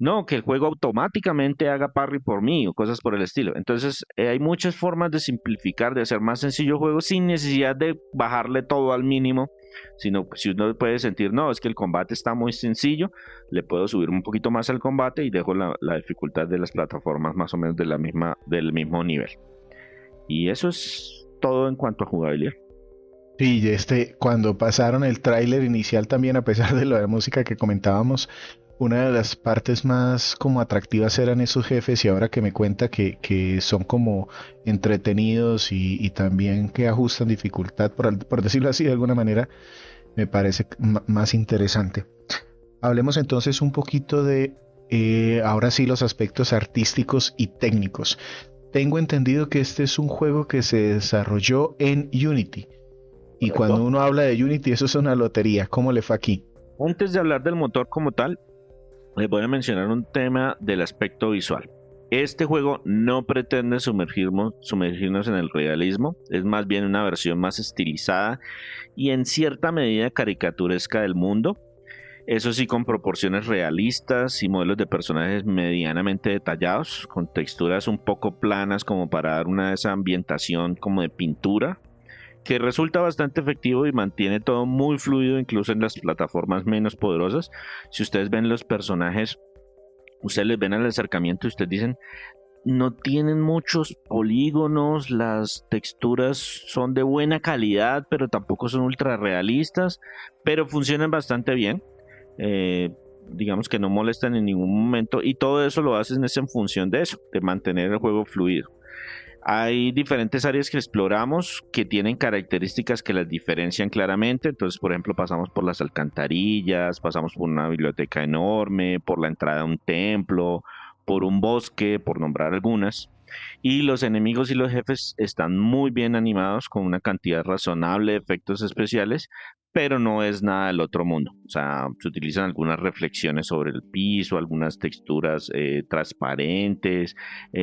Speaker 2: no, que el juego automáticamente haga parry por mí o cosas por el estilo. Entonces hay muchas formas de simplificar, de hacer más sencillo el juego sin necesidad de bajarle todo al mínimo, sino pues, si uno puede sentir, no, es que el combate está muy sencillo, le puedo subir un poquito más al combate y dejo la dificultad de las plataformas más o menos del mismo nivel. Y eso es todo en cuanto a jugabilidad.
Speaker 1: Sí, cuando pasaron el tráiler inicial también, a pesar de la música que comentábamos, una de las partes más como atractivas eran esos jefes, y ahora que me cuenta que son como entretenidos y también que ajustan dificultad, por decirlo así de alguna manera, me parece más interesante. Hablemos entonces un poquito de, ahora sí, los aspectos artísticos y técnicos. Tengo entendido que este es un juego que se desarrolló en Unity. Y cuando
Speaker 2: ¿Correcto?
Speaker 1: uno habla de Unity, eso es una lotería. ¿Cómo le fue aquí?
Speaker 2: Antes de hablar del motor como tal, les voy a mencionar un tema del aspecto visual. Este juego no pretende sumergirnos en el realismo, es más bien una versión más estilizada y en cierta medida caricaturesca del mundo. Eso sí, con proporciones realistas y modelos de personajes medianamente detallados, con texturas un poco planas como para dar esa ambientación como de pintura, que resulta bastante efectivo y mantiene todo muy fluido incluso en las plataformas menos poderosas. Si ustedes ven los personajes, ustedes les ven al acercamiento y ustedes dicen, no tienen muchos polígonos, las texturas son de buena calidad, pero tampoco son ultra realistas, pero funcionan bastante bien. Eh, digamos que no molestan en ningún momento y todo eso lo hacen es en función de eso, de mantener el juego fluido. Hay diferentes áreas que exploramos que tienen características que las diferencian claramente. Entonces, por ejemplo, pasamos por las alcantarillas, pasamos por una biblioteca enorme, por la entrada a un templo, por un bosque, por nombrar algunas. Y los enemigos y los jefes están muy bien animados con una cantidad razonable de efectos especiales, pero no es nada del otro mundo. O sea, se utilizan algunas reflexiones sobre el piso, algunas texturas transparentes,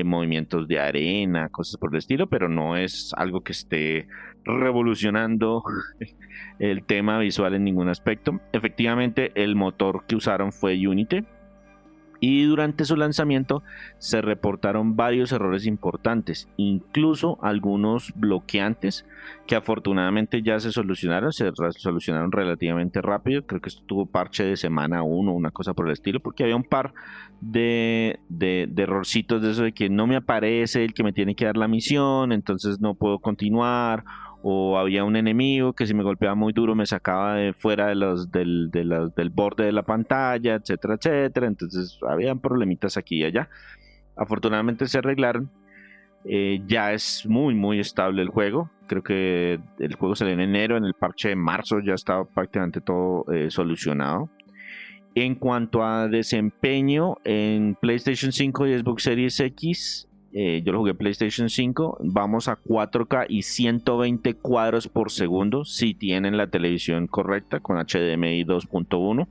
Speaker 2: movimientos de arena, cosas por el estilo, pero no es algo que esté revolucionando el tema visual en ningún aspecto. Efectivamente, el motor que usaron fue Unity, y durante su lanzamiento se reportaron varios errores importantes, incluso algunos bloqueantes que afortunadamente ya se solucionaron relativamente rápido. Creo que esto tuvo parche de semana 1, una cosa por el estilo, porque había un par de errorcitos de eso de que no me aparece el que me tiene que dar la misión, entonces no puedo continuar, o había un enemigo que si me golpeaba muy duro me sacaba de fuera del borde de la pantalla, etcétera, etcétera. Entonces habían problemitas aquí y allá. Afortunadamente se arreglaron. Ya es muy, muy estable el juego. Creo que el juego salió en enero, en el parche de marzo ya estaba prácticamente todo solucionado. En cuanto a desempeño en PlayStation 5 y Xbox Series X, yo lo jugué en PlayStation 5, vamos a 4K y 120 cuadros por segundo si tienen la televisión correcta con HDMI 2.1,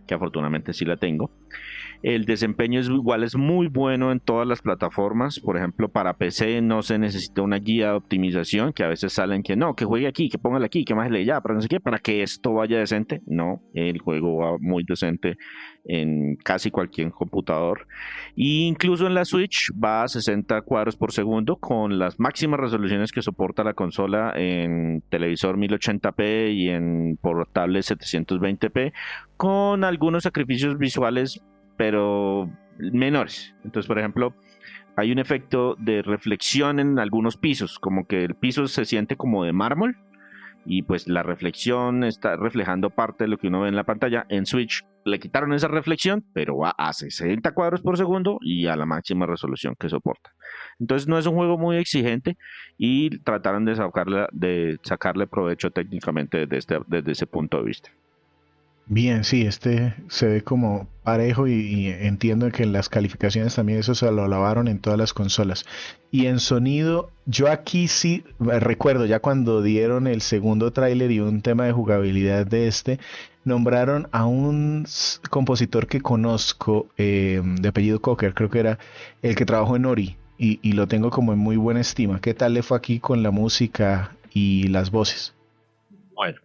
Speaker 2: que afortunadamente sí la tengo. El desempeño es muy bueno en todas las plataformas. Por ejemplo, para PC no se necesita una guía de optimización, que a veces salen que no, que juegue aquí, que póngale aquí, que más le ya, pero no sé qué, para que esto vaya decente. No, el juego va muy decente en casi cualquier computador. E incluso en la Switch va a 60 cuadros por segundo con las máximas resoluciones que soporta la consola en televisor 1080p y en portable 720p, con algunos sacrificios visuales pero menores. Entonces, por ejemplo, hay un efecto de reflexión en algunos pisos, como que el piso se siente como de mármol y pues la reflexión está reflejando parte de lo que uno ve en la pantalla. En Switch le quitaron esa reflexión, pero va a 60 cuadros por segundo y a la máxima resolución que soporta. Entonces no es un juego muy exigente y trataron de sacarle provecho técnicamente desde ese punto de vista.
Speaker 1: Bien, sí, este se ve como parejo y entiendo que en las calificaciones también eso se lo alabaron en todas las consolas. Y en sonido, yo aquí sí recuerdo ya cuando dieron el segundo tráiler y un tema de jugabilidad de este, nombraron a un compositor que conozco de apellido Cocker, creo que era el que trabajó en Ori y lo tengo como en muy buena estima. ¿Qué tal le fue aquí con la música y las voces?
Speaker 2: Bueno,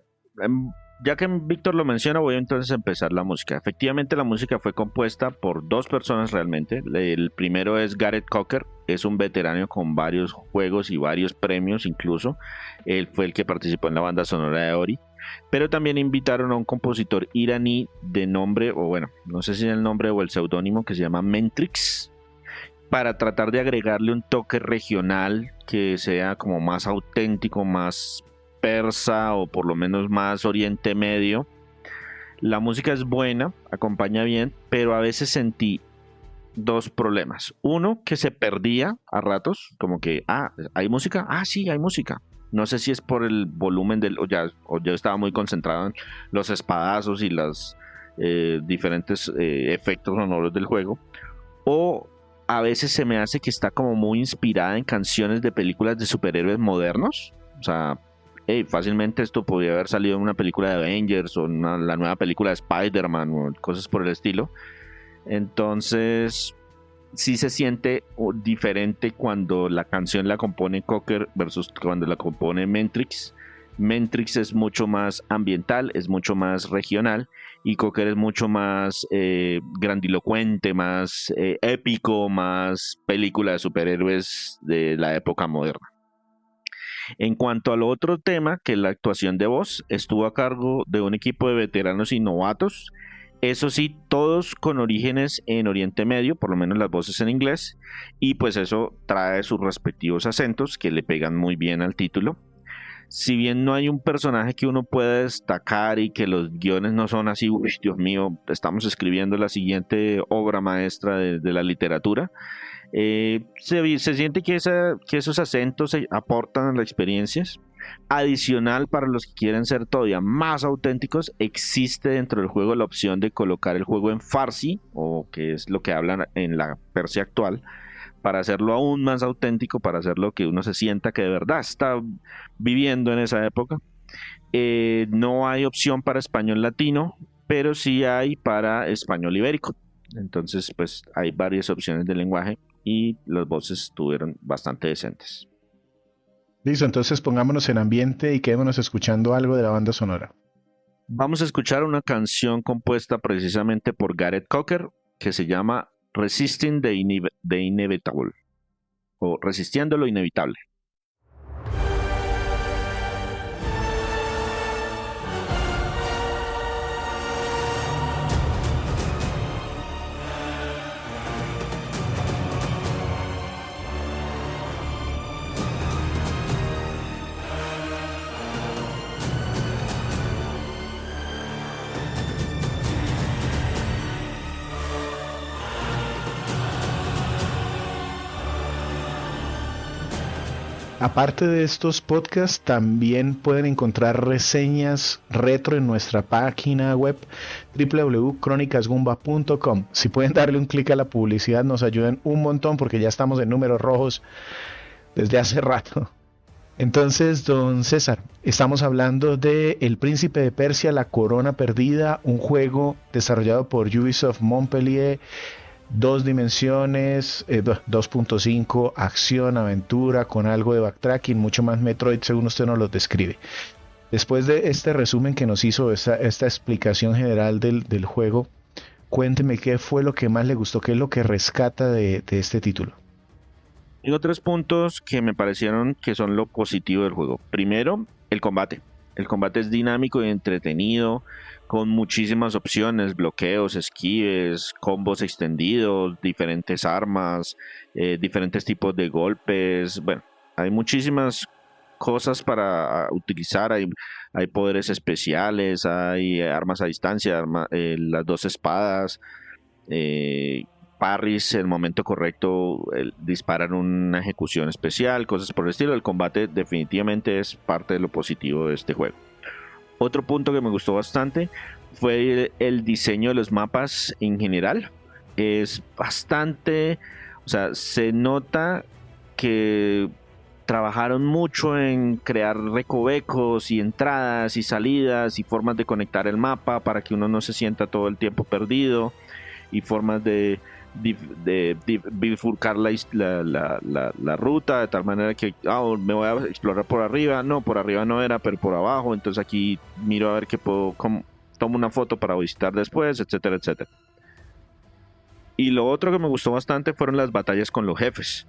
Speaker 2: ya que Víctor lo menciona, voy entonces a empezar la música. Efectivamente, la música fue compuesta por dos personas realmente. El primero es Gareth Cocker, es un veterano con varios juegos y varios premios incluso. Él fue el que participó en la banda sonora de Ori. Pero también invitaron a un compositor iraní de nombre, o bueno, no sé si es el nombre o el seudónimo, que se llama Mentrix, para tratar de agregarle un toque regional que sea como más auténtico, más persa o por lo menos más Oriente Medio. La música es buena, acompaña bien, pero a veces sentí dos problemas. Uno, que se perdía a ratos, como que, ¿hay música? Sí, hay música. No sé si es por el volumen o yo estaba muy concentrado en los espadazos y los diferentes efectos sonoros del juego, o a veces se me hace que está como muy inspirada en canciones de películas de superhéroes modernos. O sea, fácilmente esto podría haber salido en una película de Avengers o la nueva película de Spider-Man o cosas por el estilo. Entonces, sí se siente diferente cuando la canción la compone Cocker versus cuando la compone Mentrix. Mentrix es mucho más ambiental, es mucho más regional, y Cocker es mucho más grandilocuente, más épico, más película de superhéroes de la época moderna. En cuanto al otro tema, que es la actuación de voz, estuvo a cargo de un equipo de veteranos y novatos. Eso sí, todos con orígenes en Oriente Medio, por lo menos las voces en inglés, y pues eso trae sus respectivos acentos que le pegan muy bien al título. Si bien no hay un personaje que uno pueda destacar y que los guiones no son así, uy, Dios mío, estamos escribiendo la siguiente obra maestra de la literatura, se siente que esos acentos aportan a las experiencias. Adicional, para los que quieren ser todavía más auténticos, existe dentro del juego la opción de colocar el juego en Farsi, o que es lo que hablan en la Persia actual, para hacerlo aún más auténtico, para hacerlo que uno se sienta que de verdad está viviendo en esa época. No hay opción para español latino, pero sí hay para español ibérico. Entonces, pues hay varias opciones de lenguaje y las voces estuvieron bastante decentes.
Speaker 1: Listo, entonces pongámonos en ambiente y quedémonos escuchando algo de la banda sonora.
Speaker 2: Vamos a escuchar una canción compuesta precisamente por Gareth Cocker que se llama Resisting the Inevitable, o Resistiendo lo Inevitable.
Speaker 1: Aparte de estos podcasts, también pueden encontrar reseñas retro en nuestra página web www.cronicasgumba.com. Si pueden darle un clic a la publicidad, nos ayudan un montón porque ya estamos en números rojos desde hace rato. Entonces, don César, estamos hablando de El Príncipe de Persia, La Corona Perdida, un juego desarrollado por Ubisoft Montpellier. 2 dimensiones, 2.5, acción, aventura, con algo de backtracking, mucho más Metroid según usted nos lo describe. Después de este resumen que nos hizo, esta explicación general del juego, cuénteme qué fue lo que más le gustó, qué es lo que rescata de este título.
Speaker 2: Tengo 3 puntos que me parecieron que son lo positivo del juego. Primero, el combate. El combate es dinámico y entretenido, con muchísimas opciones, bloqueos, esquives, combos extendidos, diferentes armas, diferentes tipos de golpes. Bueno, hay muchísimas cosas para utilizar. hay poderes especiales, hay armas a distancia, las dos espadas, parries en el momento correcto, disparan una ejecución especial, cosas por el estilo. El combate definitivamente es parte de lo positivo de este juego. Otro punto que me gustó bastante fue el diseño de los mapas en general. Es bastante, o sea, se nota que trabajaron mucho en crear recovecos y entradas y salidas y formas de conectar el mapa para que uno no se sienta todo el tiempo perdido, y formas de bifurcar la ruta de tal manera que me voy a explorar por arriba, no, por arriba no era, pero por abajo, entonces aquí miro a ver qué puedo, tomo una foto para visitar después, etcétera, etcétera. Y lo otro que me gustó bastante fueron las batallas con los jefes,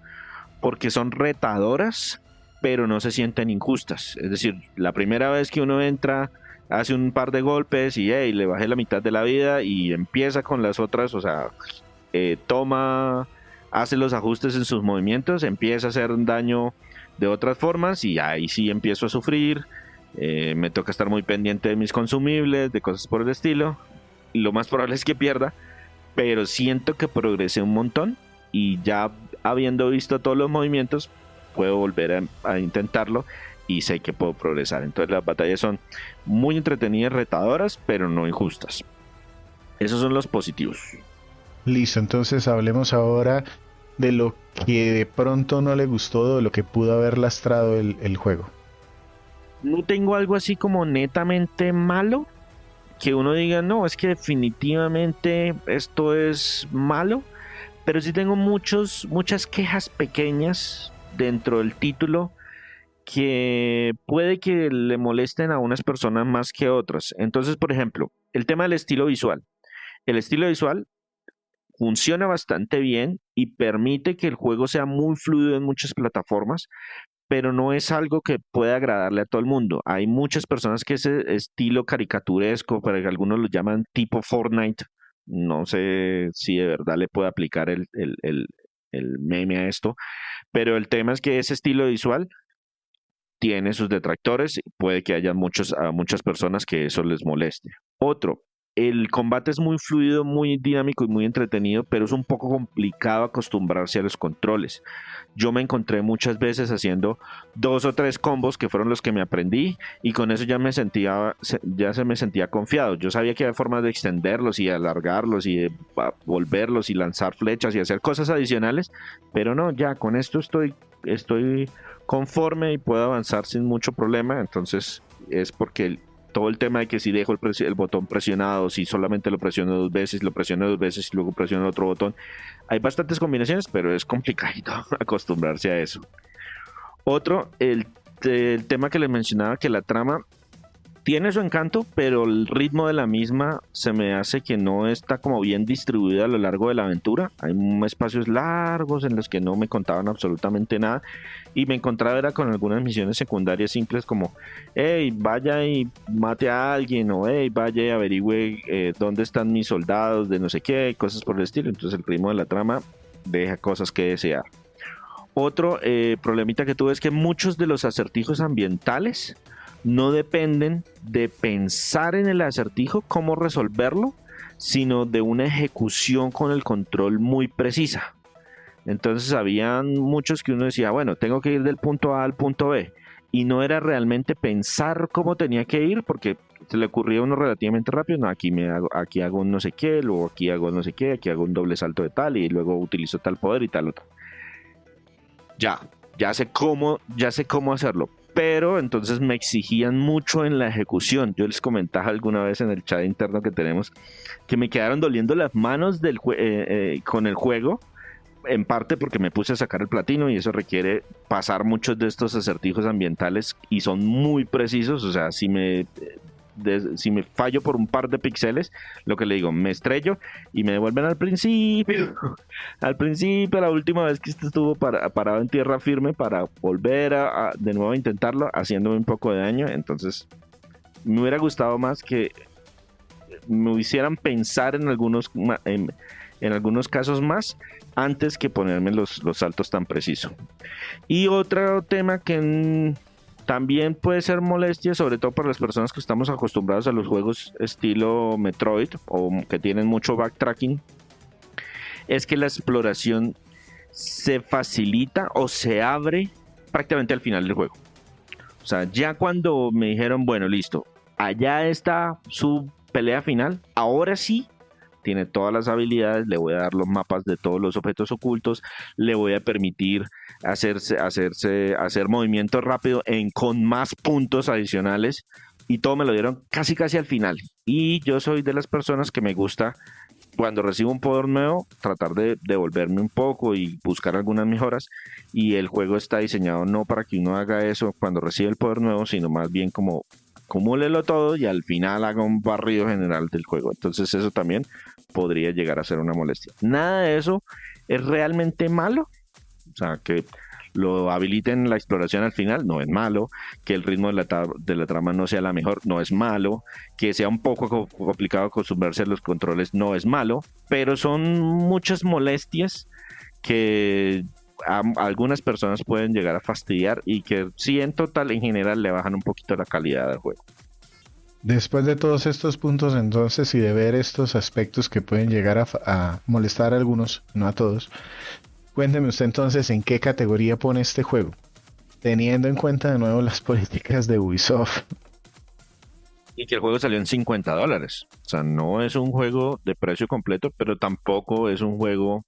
Speaker 2: porque son retadoras, pero no se sienten injustas. Es decir, la primera vez que uno entra, hace un par de golpes y le bajé la mitad de la vida, y empieza con las otras, o sea, hace los ajustes en sus movimientos, empieza a hacer un daño de otras formas, y ahí sí empiezo a sufrir. Me toca estar muy pendiente de mis consumibles, de cosas por el estilo. Lo más probable es que pierda, pero siento que progresé un montón, y ya habiendo visto todos los movimientos, puedo volver a intentarlo, y sé que puedo progresar. Entonces las batallas son muy entretenidas, retadoras, pero no injustas. Esos son los positivos.
Speaker 1: Listo, entonces hablemos ahora de lo que de pronto no le gustó, de lo que pudo haber lastrado el juego.
Speaker 2: No tengo algo así como netamente malo, que uno diga, no, es que definitivamente esto es malo, pero sí tengo muchas quejas pequeñas dentro del título que puede que le molesten a unas personas más que a otras. Entonces, por ejemplo, el tema del estilo visual. El estilo visual funciona bastante bien y permite que el juego sea muy fluido en muchas plataformas, pero no es algo que pueda agradarle a todo el mundo. Hay muchas personas que ese estilo caricaturesco, para que algunos lo llaman tipo Fortnite, no sé si de verdad le puede aplicar el meme a esto, pero el tema es que ese estilo visual tiene sus detractores, puede que haya a muchas personas que eso les moleste. Otro, el combate es muy fluido, muy dinámico y muy entretenido, pero es un poco complicado acostumbrarse a los controles. Yo me encontré muchas veces haciendo 2 o 3 combos que fueron los que me aprendí, y con eso ya se me sentía confiado. Yo sabía que había formas de extenderlos y alargarlos y de volverlos y lanzar flechas y hacer cosas adicionales, pero no, ya con esto estoy conforme y puedo avanzar sin mucho problema. Entonces es porque todo el tema de que si dejo el botón presionado, si solamente lo presiono 2 veces, lo presiono 2 veces y luego presiono otro botón, hay bastantes combinaciones, pero es complicadito acostumbrarse a eso. Otro, el tema que les mencionaba, que la trama tiene su encanto, pero el ritmo de la misma se me hace que no está como bien distribuida a lo largo de la aventura. Hay espacios largos en los que no me contaban absolutamente nada, y me encontraba era con algunas misiones secundarias simples como hey, vaya y mate a alguien, o hey, vaya y averigüe dónde están mis soldados de no sé qué, cosas por el estilo. Entonces el ritmo de la trama deja cosas que desear. Otro problemita que tuve es que muchos de los acertijos ambientales no dependen de pensar en el acertijo, cómo resolverlo, sino de una ejecución con el control muy precisa. Entonces habían muchos que uno decía, bueno, tengo que ir del punto A al punto B, y no era realmente pensar cómo tenía que ir, porque se le ocurría a uno relativamente rápido, no, aquí hago un no sé qué, luego aquí hago no sé qué, aquí hago un doble salto de tal, y luego utilizo tal poder y tal otro. Ya sé cómo hacerlo, pero entonces me exigían mucho en la ejecución. Yo les comentaba alguna vez en el chat interno que tenemos que me quedaron doliendo las manos con el juego, en parte porque me puse a sacar el platino, y eso requiere pasar muchos de estos acertijos ambientales, y son muy precisos. O sea, si me fallo por un par de píxeles, lo que le digo, me estrello y me devuelven al principio, la última vez que estuvo parado en tierra firme, para volver de nuevo a intentarlo, haciéndome un poco de daño. Entonces me hubiera gustado más que me hicieran pensar en algunos casos más, antes que ponerme los saltos tan precisos. Y otro tema que También puede ser molestia, sobre todo para las personas que estamos acostumbrados a los juegos estilo Metroid o que tienen mucho backtracking, es que la exploración se facilita o se abre prácticamente al final del juego. O sea, ya cuando me dijeron, bueno, listo, allá está su pelea final, ahora sí tiene todas las habilidades, le voy a dar los mapas de todos los objetos ocultos, le voy a permitir hacer movimiento rápido con más puntos adicionales, y todo me lo dieron casi al final. Y yo soy de las personas que me gusta, cuando recibo un poder nuevo, tratar de devolverme un poco y buscar algunas mejoras, y el juego está diseñado no para que uno haga eso cuando recibe el poder nuevo, sino más bien como acumúlelo todo y al final haga un barrido general del juego. Entonces eso también podría llegar a ser una molestia. Nada de eso es realmente malo. O sea, que lo habiliten la exploración al final no es malo, que el ritmo de la trama no sea la mejor no es malo, que sea un poco complicado acostumbrarse a los controles no es malo, pero son muchas molestias que a algunas personas pueden llegar a fastidiar y que sí, en total, en general, le bajan un poquito la calidad del juego.
Speaker 1: Después de todos estos puntos, entonces, y de ver estos aspectos que pueden llegar a molestar a algunos, no a todos, cuénteme usted entonces en qué categoría pone este juego, teniendo en cuenta de nuevo las políticas de Ubisoft.
Speaker 2: Y que el juego salió en $50. O sea, no es un juego de precio completo, pero tampoco es un juego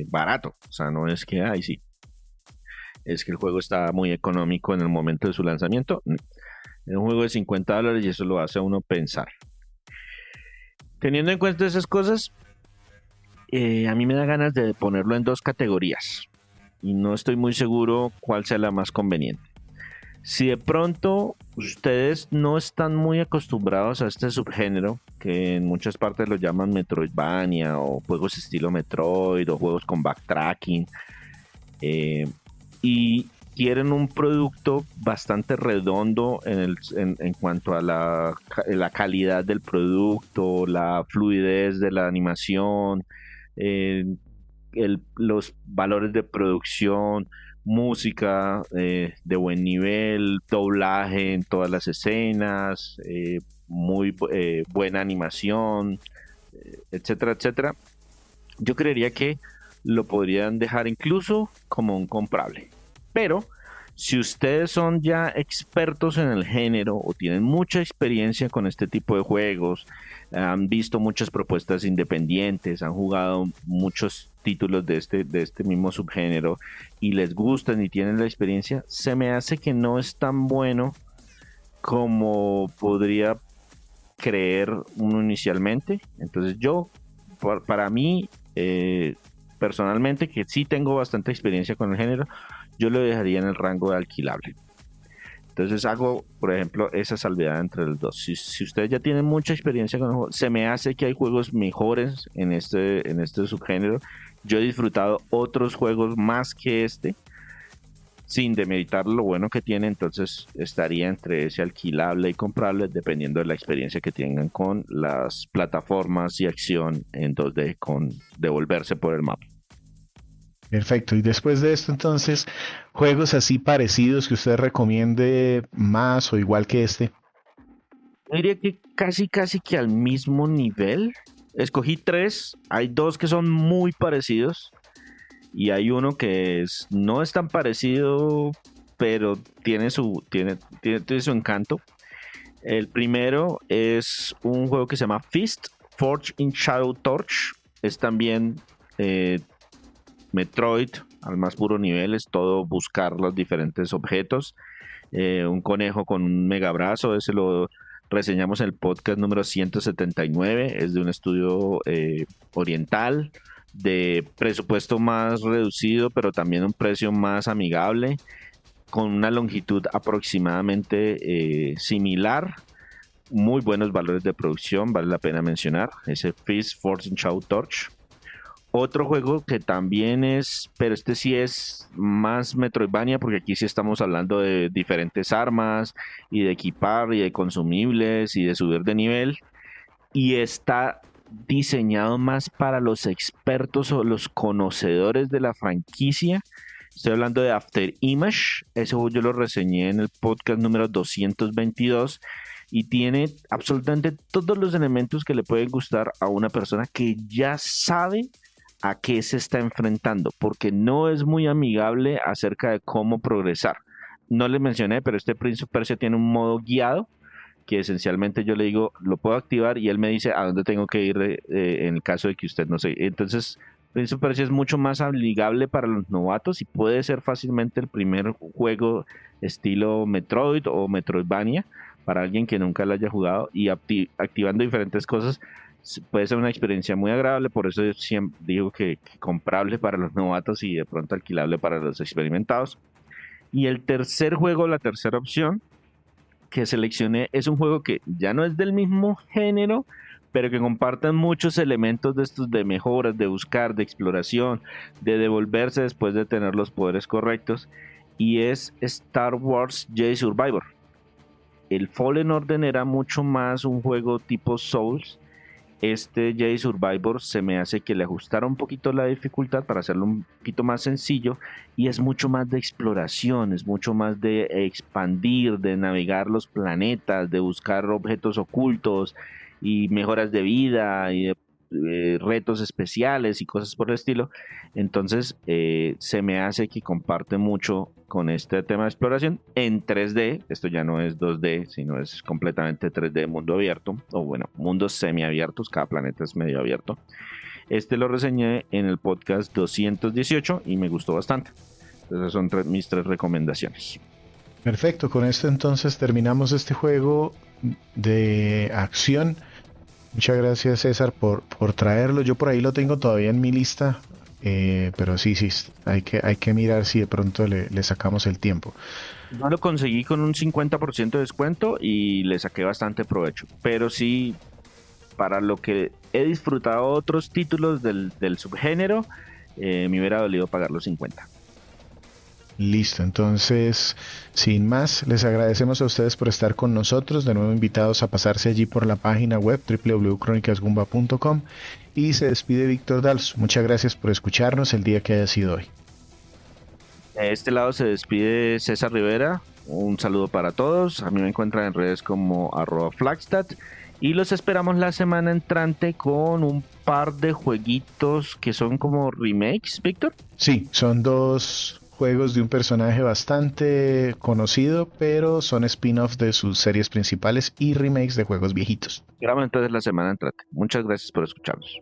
Speaker 2: barato. O sea, no es que, ay, sí. Es que el juego está muy económico en el momento de su lanzamiento. Es un juego de $50 y eso lo hace a uno pensar. Teniendo en cuenta esas cosas, a mí me da ganas de ponerlo en dos categorías. Y no estoy muy seguro cuál sea la más conveniente. Si de pronto ustedes no están muy acostumbrados a este subgénero, que en muchas partes lo llaman Metroidvania o juegos estilo Metroid o juegos con backtracking, y quieren un producto bastante redondo en cuanto a la calidad del producto, la fluidez de la animación, los valores de producción, música de buen nivel, doblaje en todas las escenas, muy buena animación, etcétera, etcétera. Yo creería que lo podrían dejar incluso como un comprable. Pero si ustedes son ya expertos en el género o tienen mucha experiencia con este tipo de juegos, han visto muchas propuestas independientes, han jugado muchos títulos de este mismo subgénero y les gustan y tienen la experiencia, se me hace que no es tan bueno como podría creer uno inicialmente. Entonces yo, para mí, personalmente, que sí tengo bastante experiencia con el género, yo lo dejaría en el rango de alquilable. Entonces hago, por ejemplo, esa salvedad entre los dos. Si ustedes ya tienen mucha experiencia con el juego, se me hace que hay juegos mejores en este subgénero. Yo he disfrutado otros juegos más que este, sin demeritar lo bueno que tiene, entonces estaría entre ese alquilable y comprable, dependiendo de la experiencia que tengan con las plataformas y acción en 2D, con devolverse por el mapa.
Speaker 1: Perfecto, y después de esto entonces, juegos así parecidos que usted recomiende más o igual que este.
Speaker 2: Yo diría que casi que al mismo nivel. Escogí 3, hay 2 que son muy parecidos y hay uno que no es tan parecido, pero tiene su encanto. El primero es un juego que se llama Fist, Forged in Shadow Torch. Es también Metroid al más puro nivel, es todo buscar los diferentes objetos. Un conejo con un megabrazo, ese lo reseñamos en el podcast número 179, es de un estudio oriental, de presupuesto más reducido, pero también un precio más amigable, con una longitud aproximadamente similar. Muy buenos valores de producción, vale la pena mencionar, ese Fist Forged in Shadow Torch. Otro juego que también es, pero este sí es más Metroidvania, porque aquí sí estamos hablando de diferentes armas y de equipar y de consumibles y de subir de nivel, y está diseñado más para los expertos o los conocedores de la franquicia Estoy hablando de After Image. Ese juego yo lo reseñé en el podcast número 222 y tiene absolutamente todos los elementos que le pueden gustar a una persona que ya sabe a qué se está enfrentando, porque no es muy amigable acerca de cómo progresar. No le mencioné, pero este Prince of Persia tiene un modo guiado que esencialmente yo le digo, lo puedo activar y él me dice a dónde tengo que ir en el caso de que usted no sé. Entonces, Prince of Persia es mucho más amigable para los novatos y puede ser fácilmente el primer juego estilo Metroid o Metroidvania para alguien que nunca lo haya jugado, y activando diferentes cosas puede ser una experiencia muy agradable. Por eso yo siempre digo que comprable para los novatos y de pronto alquilable para los experimentados. Y el tercer juego, la tercera opción que seleccioné, es un juego que ya no es del mismo género, pero que comparten muchos elementos de estos de mejoras, de buscar, de exploración, de devolverse después de tener los poderes correctos, y es Star Wars Jedi Survivor. El Fallen Order era mucho más un juego tipo Souls. Este Jedi Survivor se me hace que le ajustara un poquito la dificultad para hacerlo un poquito más sencillo, y es mucho más de exploración, es mucho más de expandir, de navegar los planetas, de buscar objetos ocultos y mejoras de vida y retos especiales y cosas por el estilo. Entonces se me hace que comparte mucho con este tema de exploración en 3D. Esto ya no es 2D, sino es completamente 3D, mundo abierto, o bueno, mundos semiabiertos, cada planeta es medio abierto. Este lo reseñé en el podcast 218 y me gustó bastante. Esas son mis 3 recomendaciones.
Speaker 1: Perfecto, con esto entonces terminamos este juego de acción. Muchas gracias, César, por traerlo. Yo por ahí lo tengo todavía en mi lista, pero sí, hay que mirar si de pronto le sacamos el tiempo.
Speaker 2: Yo lo conseguí con un 50% de descuento y le saqué bastante provecho, pero sí, para lo que he disfrutado otros títulos del subgénero, me hubiera dolido pagar los 50.
Speaker 1: Listo, entonces, sin más, les agradecemos a ustedes por estar con nosotros, de nuevo invitados a pasarse allí por la página web www.cronicasgumba.com, y se despide Víctor Dals. Muchas gracias por escucharnos el día que haya sido hoy.
Speaker 2: De este lado se despide César Rivera, un saludo para todos. A mí me encuentran en redes como @Flagstad, y los esperamos la semana entrante con un par de jueguitos que son como remakes, Víctor.
Speaker 1: Sí, son 2 juegos de un personaje bastante conocido, pero son spin-offs de sus series principales y remakes de juegos viejitos.
Speaker 2: Grabamos entonces la semana entrante. Muchas gracias por escucharnos.